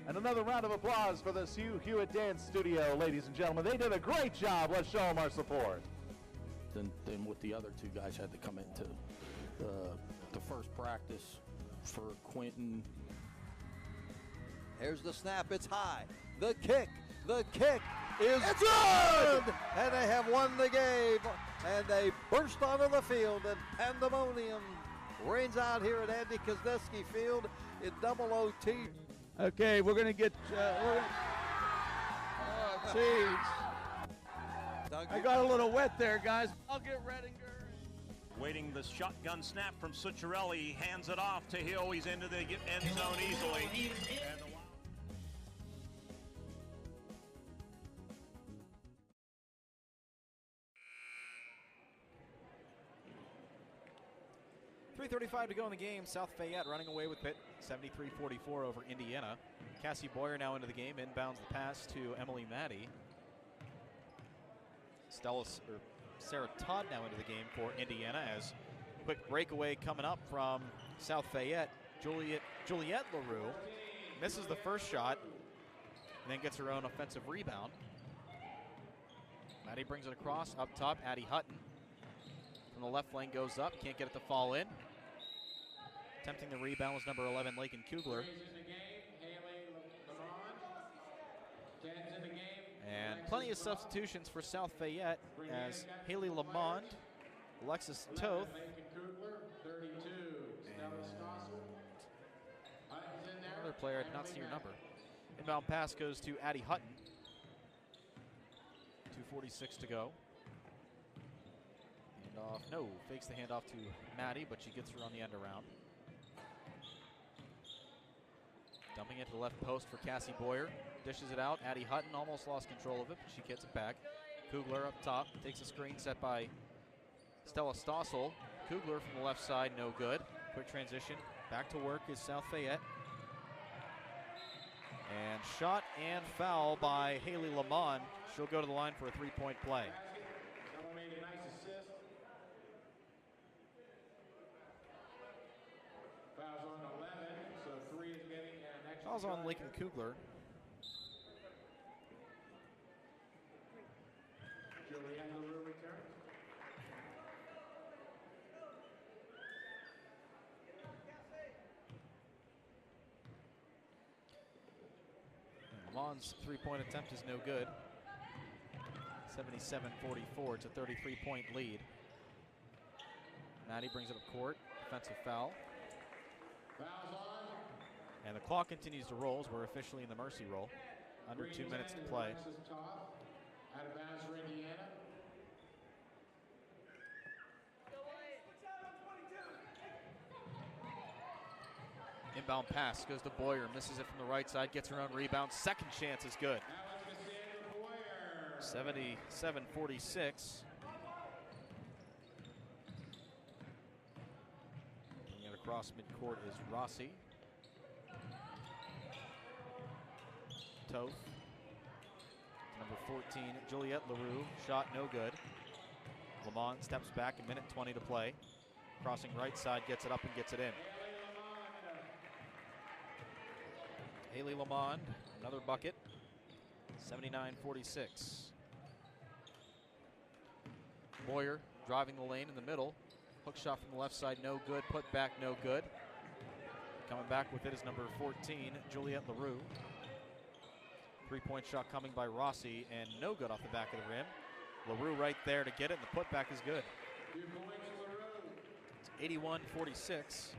And another round of applause for the Sue Hewitt Dance Studio, ladies and gentlemen. They did a great job. Let's show them our support. Then with the other two guys had to come into the first practice for Quentin. Here's the snap. It's high. The kick is good! And they have won the game. And they burst onto the field, and pandemonium reigns out here at Andy Kosneski Field in double OT. Okay, we're going to get... jeez. I got a little wet there, guys. I'll get Redinger. Waiting the shotgun snap from Succiarelli. Hands it off to Hill. He's into the end zone easily. And the 3:35 to go in the game. South Fayette running away with Pitt, 73-44 over Indiana. Cassie Boyer now into the game, inbounds the pass to Emily Maddie. Sarah Todd now into the game for Indiana as quick breakaway coming up from South Fayette. Juliette LaRue misses the first shot and then gets her own offensive rebound. Maddie brings it across, up top, Addie Hutton. From the left lane goes up, can't get it to fall in. Attempting the rebound was number 11, Lakin Kugler. And plenty of substitutions for South Fayette as Haley Lamond, Alexis Toth, and another player, I did not see your number. Inbound pass goes to Addie Hutton. 2:46 to go. Handoff, no, fakes the handoff to Maddie, but she gets her on the end around. Dumping it to the left post for Cassie Boyer. Dishes it out. Addie Hutton almost lost control of it, but she gets it back. Kugler up top. Takes a screen set by Stella Stossel. Kugler from the left side, no good. Quick transition. Back to work is South Fayette. And shot and foul by Haley Lamont. She'll go to the line for a three-point play. Fouls on Lakin Kugler. Lamon's three-point attempt is no good. 77-44, it's a 33-point lead. Maddie brings it up court, defensive foul. And the clock continues to roll as we're officially in the mercy roll. Under 2 minutes to play. Out of bounds for Indiana. Inbound pass goes to Boyer, misses it from the right side, gets her own rebound. Second chance is good. 77-46. Bringing it across midcourt is Rossi. Toth. Number 14, Juliette LaRue. Shot no good. Lamont steps back, a minute 20 to play. Crossing right side, gets it up and gets it in. Haley Lamond, another bucket. 79-46. Boyer driving the lane in the middle. Hook shot from the left side, no good. Put back, no good. Coming back with it is number 14, Juliette LaRue. Three-point shot coming by Rossi, and no good off the back of the rim. LaRue right there to get it, and the putback is good. It's 81-46.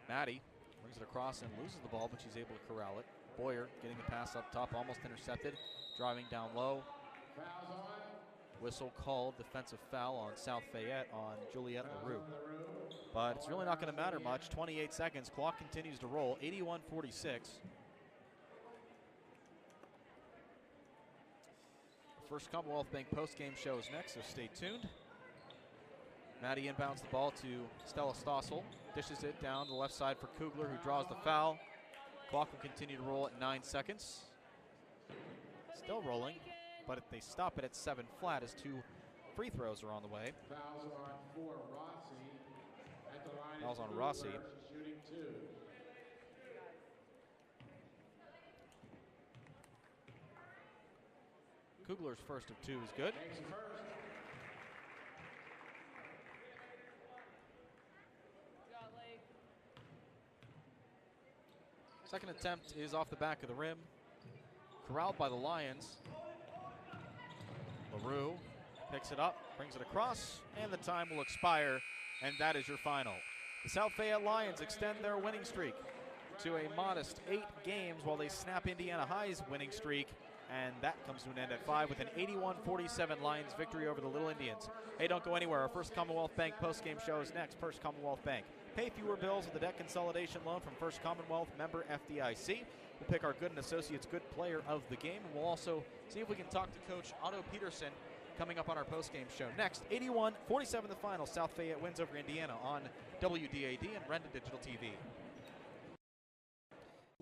Maddie brings it across and loses the ball, but she's able to corral it. Boyer getting the pass up top, almost intercepted. Driving down low. Whistle called, defensive foul on South Fayette on Juliette LaRue. But it's really not going to matter much. 28 seconds, clock continues to roll, 81-46. First Commonwealth Bank post-game show is next, so stay tuned. Maddie inbounds the ball to Stella Stossel. Dishes it down to the left side for Kugler, who draws the foul. Clock will continue to roll at 9 seconds. Still rolling, but if they stop it at 7 flat as 2 free throws are on the way. Fouls on for Rossi. At the line fouls on Rossi. Shooting 2. Kugler's first of 2 is good. Makes the first. Second attempt is off the back of the rim. Corralled by the Lions. LaRue picks it up, brings it across, and the time will expire, and that is your final. The South Fayette Lions extend their winning streak to a modest 8 games while they snap Indiana High's winning streak, and that comes to an end at 5 with an 81-47 Lions victory over the Little Indians. Hey, don't go anywhere. Our First Commonwealth Bank postgame show is next. First Commonwealth Bank. Pay fewer bills with the debt consolidation loan from First Commonwealth, member FDIC. We'll pick our Good and Associates Good Player of the Game, and we'll also see if we can talk to Coach Otto Peterson coming up on our postgame show. Next, 81-47 the final. South Fayette wins over Indiana on WDAD and Renda Digital TV.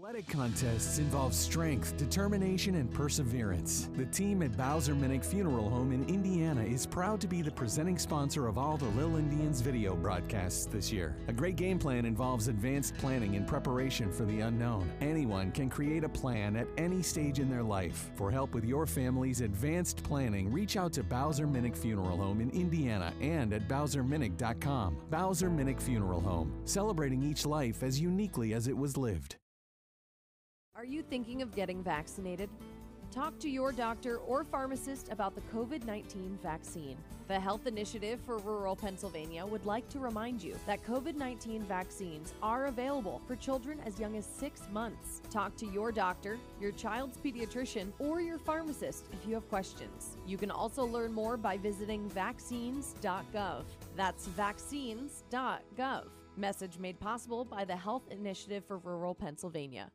Athletic contests involve strength, determination, and perseverance. The team at Bowser Minnick Funeral Home in Indiana is proud to be the presenting sponsor of all the Little Indians video broadcasts this year. A great game plan involves advanced planning and preparation for the unknown. Anyone can create a plan at any stage in their life. For help with your family's advanced planning, reach out to Bowser Minnick Funeral Home in Indiana and at BowserMinnick.com. Bowser Minnick Funeral Home, celebrating each life as uniquely as it was lived. Are you thinking of getting vaccinated? Talk to your doctor or pharmacist about the COVID-19 vaccine. The Health Initiative for Rural Pennsylvania would like to remind you that COVID-19 vaccines are available for children as young as 6 months. Talk to your doctor, your child's pediatrician, or your pharmacist if you have questions. You can also learn more by visiting vaccines.gov. That's vaccines.gov. Message made possible by the Health Initiative for Rural Pennsylvania.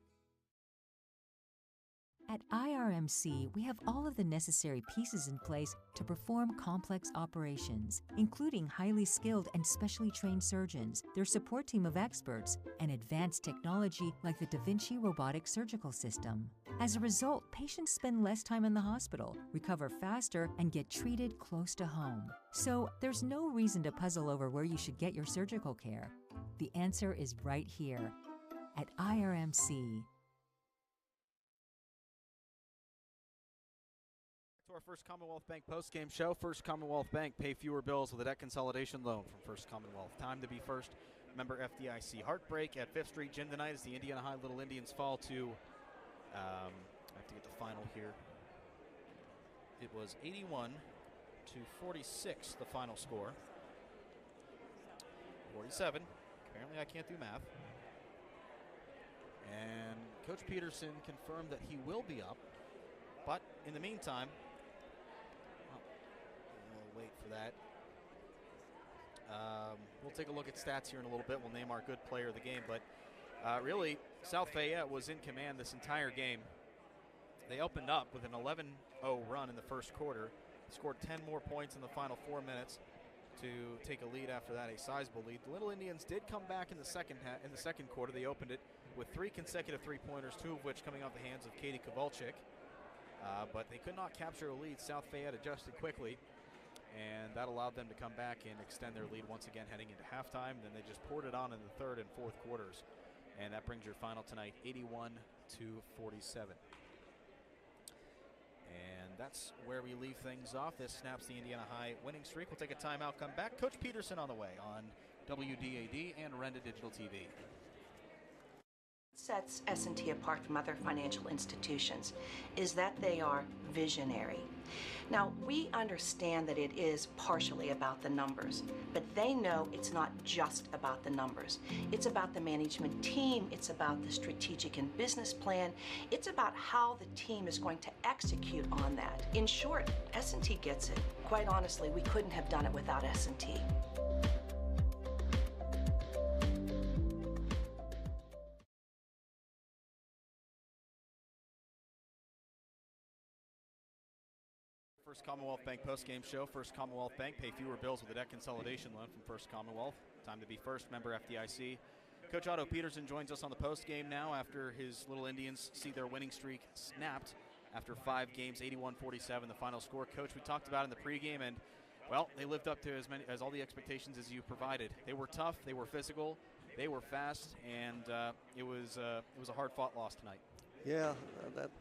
At IRMC, we have all of the necessary pieces in place to perform complex operations, including highly skilled and specially trained surgeons, their support team of experts, and advanced technology like the Da Vinci robotic surgical system. As a result, patients spend less time in the hospital, recover faster, and get treated close to home. So there's no reason to puzzle over where you should get your surgical care. The answer is right here at IRMC. To our First Commonwealth Bank postgame show. First Commonwealth Bank, pay fewer bills with a debt consolidation loan from First Commonwealth. Time to be first. Member FDIC. Heartbreak at 5th Street Gym tonight as the Indiana High Little Indians fall to, I have to get the final here. It was 81-46, the final score. 47. Apparently I can't do math. And Coach Peterson confirmed that he will be up. But in the meantime, we'll wait for that. We'll We'll take a look at stats here in a little bit. We'll name our good player of the game, but really, South Fayette was in command this entire game. They opened up with an 11-0 run in the first quarter, scored 10 more points in the final 4 minutes to take a lead after that, a sizable lead. The Little Indians did come back in the second quarter. They opened it with 3 consecutive three-pointers, 2 of which coming off the hands of Katie Kowalczyk. But they could not capture a lead. South Fayette adjusted quickly, and that allowed them to come back and extend their lead once again heading into halftime. Then they just poured it on in the third and fourth quarters, and that brings your final tonight 81-47. And that's where we leave things off. This snaps the Indiana High winning streak. We'll take a timeout, come back. Coach Peterson on the way on WDAD and Renda Digital TV. Sets S&T apart from other financial institutions is that they are visionary. Now, we understand that it is partially about the numbers, but they know it's not just about the numbers. It's about the management team, it's about the strategic and business plan, it's about how the team is going to execute on that. In short, S&T gets it. Quite honestly, we couldn't have done it without S&T. First Commonwealth Bank postgame show. First Commonwealth Bank, pay fewer bills with a debt consolidation loan from First Commonwealth. Time to be first, member FDIC. Coach Otto Peterson joins us on the postgame now after his Little Indians see their winning streak snapped after 5 games, 81-47, the final score. Coach, we talked about in the pregame, and well, they lived up to as all the expectations as you provided. They were tough, they were physical, they were fast, and it was a hard-fought loss tonight. Yeah,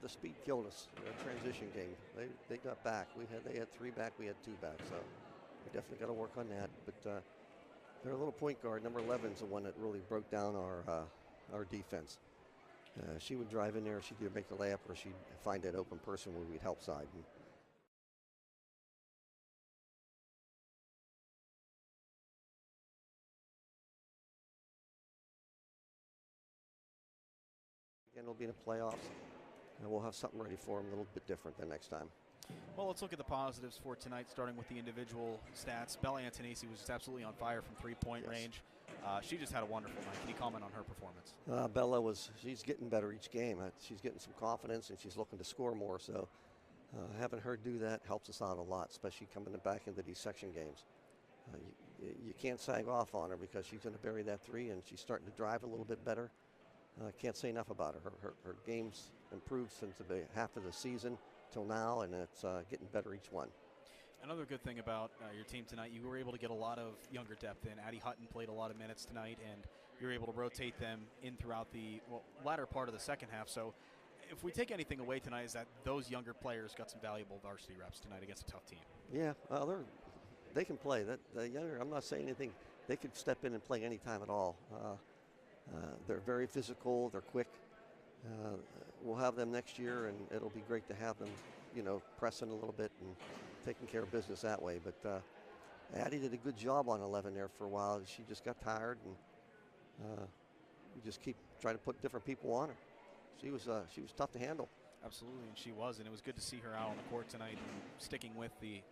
the speed killed us. The transition game. They got back. They had 3 back. We had 2 back. So we definitely got to work on that. But their little point guard, number 11, is the one that really broke down our defense. She would drive in there. She'd either make the layup or she'd find that open person where we'd help side. And again, it'll be in the playoffs, and we'll have something ready for them a little bit different than next time. Well, let's look at the positives for tonight, starting with the individual stats. Bella Antonisi was just absolutely on fire from three-point range. She just had a wonderful night. Can you comment on her performance? Bella she's getting better each game. She's getting some confidence, and she's looking to score more. So having her do that helps us out a lot, especially coming back into these section games. You can't sag off on her because she's going to bury that 3, and she's starting to drive a little bit better. Can't say enough about her. Her game's improved since the half of the season till now, and it's getting better each one. Another good thing about your team tonight, you were able to get a lot of younger depth in. Addie Hutton played a lot of minutes tonight, and you were able to rotate them in throughout the latter part of the second half. So if we take anything away tonight, is that those younger players got some valuable varsity reps tonight against a tough team. Yeah, they can play. The younger, I'm not saying anything. They could step in and play any time at all. They're very physical. They're quick. We'll have them next year, and it'll be great to have them, pressing a little bit and taking care of business that way. But Addie did a good job on 11 there for a while. She just got tired, and we just keep trying to put different people on her. She was tough to handle. Absolutely, and she was, and it was good to see her out on the court tonight and sticking with the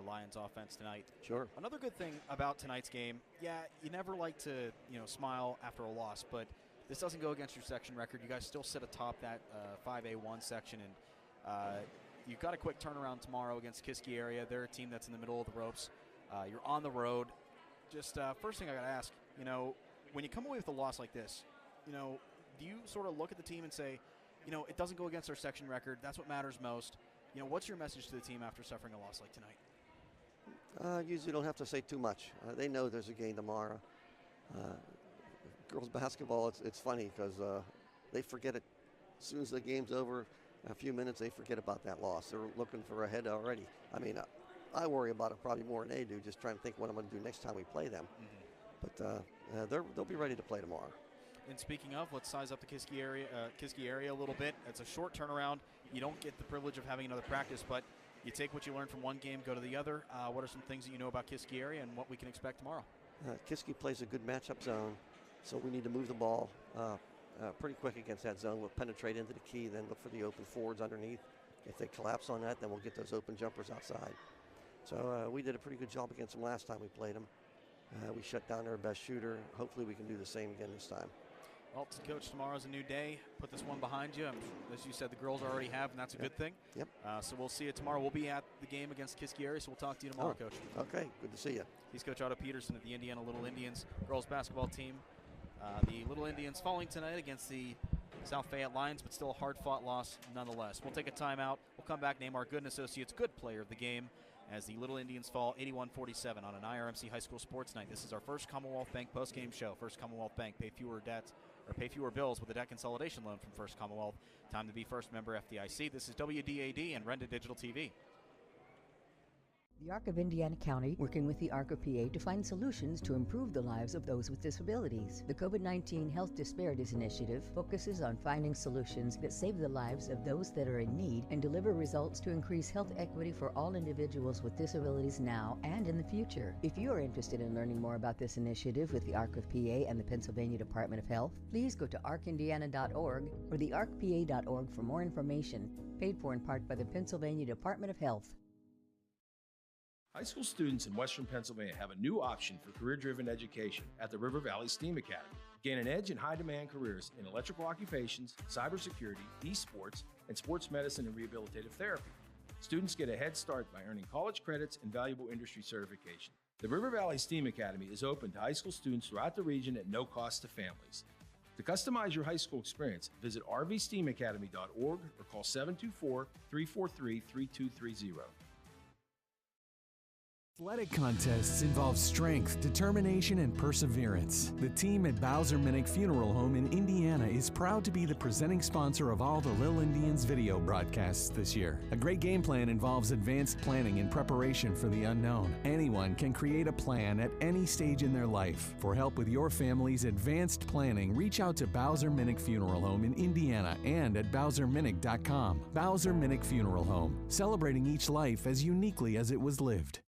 Lions offense tonight. Sure. Another good thing about tonight's game, you never like to smile after a loss, but this doesn't go against your section record. You guys still sit atop that 5A1 section, and you've got a quick turnaround tomorrow against Kiski area. They're a team that's in the middle of the ropes. You're on the road. Just first thing I got to ask, when you come away with a loss like this, do you sort of look at the team and say, it doesn't go against our section record. That's what matters most. What's your message to the team after suffering a loss like tonight? Usually don't have to say too much. They know there's a game tomorrow. Girls basketball, it's funny because they forget it. As soon as the game's over, a few minutes, they forget about that loss. They're looking for a head already. I mean, I worry about it probably more than they do, just trying to think what I'm going to do next time we play them. Mm-hmm. But they'll be ready to play tomorrow. And speaking of, let's size up the Kiski area a little bit. It's a short turnaround. You don't get the privilege of having another practice, but you take what you learn from one game, go to the other. What are some things that you know about Kiski area and what we can expect tomorrow? Kiski plays a good matchup zone, so we need to move the ball pretty quick against that zone. We'll penetrate into the key, then look for the open forwards underneath. If they collapse on that, then we'll get those open jumpers outside. So we did a pretty good job against them last time we played them. We shut down their best shooter. Hopefully we can do the same again this time. Well, Coach, tomorrow's a new day. Put this one behind you. As you said, the girls already have, and that's a good thing. Yep. So we'll see you tomorrow. We'll be at the game against Kiski area, so we'll talk to you tomorrow, Coach. Okay, good to see you. He's Coach Otto Peterson at the Indiana Little Indians girls basketball team. The Little Indians falling tonight against the South Fayette Lions, but still a hard-fought loss nonetheless. We'll take a timeout. We'll come back, name our Gooden Associates Good Player of the game as the Little Indians fall 81-47 on an IRMC High School Sports Night. This is our first Commonwealth Bank post-game show. First Commonwealth Bank, pay fewer bills with a debt consolidation loan from First Commonwealth. Time to be first member FDIC. This is WDAD and Renda Digital TV. The Arc of Indiana County, working with the Arc of PA to find solutions to improve the lives of those with disabilities. The COVID-19 Health Disparities Initiative focuses on finding solutions that save the lives of those that are in need and deliver results to increase health equity for all individuals with disabilities now and in the future. If you are interested in learning more about this initiative with the Arc of PA and the Pennsylvania Department of Health, please go to arcindiana.org or thearcpa.org for more information, paid for in part by the Pennsylvania Department of Health. High school students in Western Pennsylvania have a new option for career-driven education at the River Valley STEAM Academy. Gain an edge in high-demand careers in electrical occupations, cybersecurity, esports, and sports medicine and rehabilitative therapy. Students get a head start by earning college credits and valuable industry certification. The River Valley STEAM Academy is open to high school students throughout the region at no cost to families. To customize your high school experience, visit rvsteamacademy.org or call 724-343-3230. Athletic contests involve strength, determination, and perseverance. The team at Bowser Minnick Funeral Home in Indiana is proud to be the presenting sponsor of all the Lil Indians video broadcasts this year. A great game plan involves advanced planning and preparation for the unknown. Anyone can create a plan at any stage in their life. For help with your family's advanced planning, reach out to Bowser Minnick Funeral Home in Indiana and at BowserMinnick.com. Bowser Minnick Funeral Home, celebrating each life as uniquely as it was lived.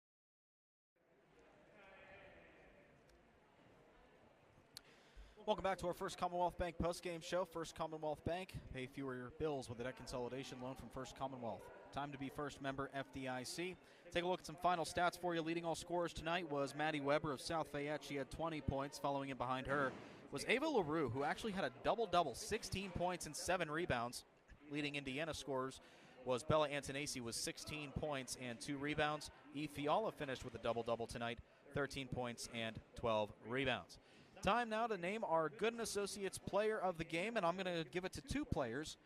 Welcome back to our First Commonwealth Bank post-game show. First Commonwealth Bank, pay fewer bills with a debt consolidation loan from First Commonwealth. Time to be first member FDIC. Take a look at some final stats for you. Leading all scorers tonight was Maddie Weber of South Fayette. She had 20 points. Following in behind her was Ava LaRue, who actually had a double-double, 16 points and 7 rebounds. Leading Indiana scorers was Bella Antonacci with 16 points and 2 rebounds. Eve Fiala finished with a double-double tonight, 13 points and 12 rebounds. Time now to name our Gooden Associates Player of the Game, and I'm going to give it to 2 players.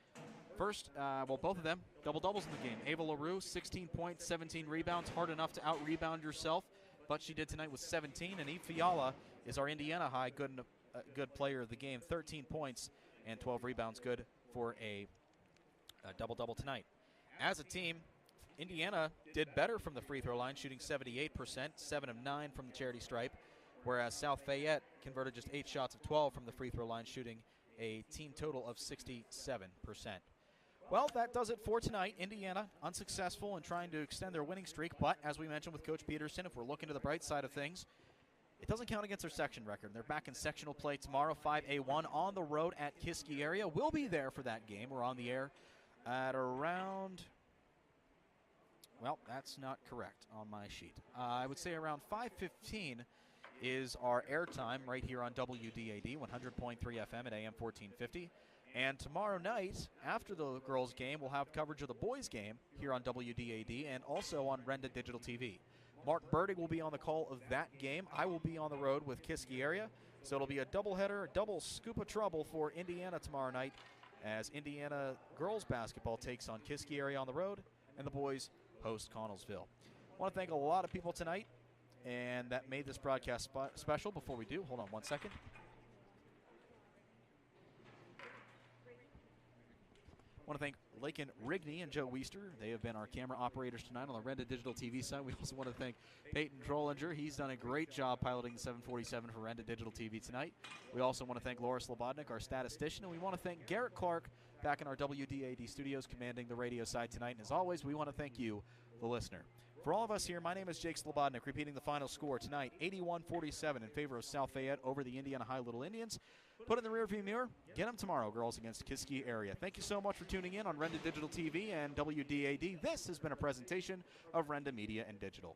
First, both of them, double-doubles in the game. Ava LaRue, 16 points, 17 rebounds. Hard enough to out-rebound yourself, but she did tonight with 17. And Eve Fiala is our Indiana High good player of the game, 13 points and 12 rebounds, good for a double-double tonight. As a team, Indiana did better from the free throw line, shooting 78%, 7 of 9 from the charity stripe, whereas South Fayette converted just 8 shots of 12 from the free throw line, shooting a team total of 67%. Well, that does it for tonight. Indiana unsuccessful in trying to extend their winning streak, but as we mentioned with Coach Peterson, if we're looking to the bright side of things, it doesn't count against their section record. They're back in sectional play tomorrow, 5A1 on the road at Kiski area. We'll be there for that game. We're on the air at around, well, that's not correct on my sheet. I would say around 5:15 is our airtime right here on WDAD, 100.3 FM at AM 1450. And tomorrow night, after the girls' game, we'll have coverage of the boys' game here on WDAD and also on Renda Digital TV. Mark Burdig will be on the call of that game. I will be on the road with Kiski area. So it'll be a doubleheader, a double scoop of trouble for Indiana tomorrow night as Indiana girls basketball takes on Kiski area on the road and the boys host Connellsville. I want to thank a lot of people tonight and that made this broadcast special. Before we do, hold on one second. I want to thank Lakin Rigney and Joe Weister. They have been our camera operators tonight on the Renda Digital TV side. We also want to thank Peyton Trollinger. He's done a great job piloting the 747 for Renda Digital TV tonight. We also want to thank Laura Slobodnik, our statistician, and we want to thank Garrett Clark back in our WDAD studios commanding the radio side tonight. And as always, we want to thank you, the listener. For all of us here, my name is Jake Slobodnik, repeating the final score tonight, 81-47 in favor of South Fayette over the Indiana High Little Indians. Put it in the rearview mirror. Get them tomorrow, girls, against Kiski area. Thank you so much for tuning in on Renda Digital TV and WDAD. This has been a presentation of Renda Media and Digital.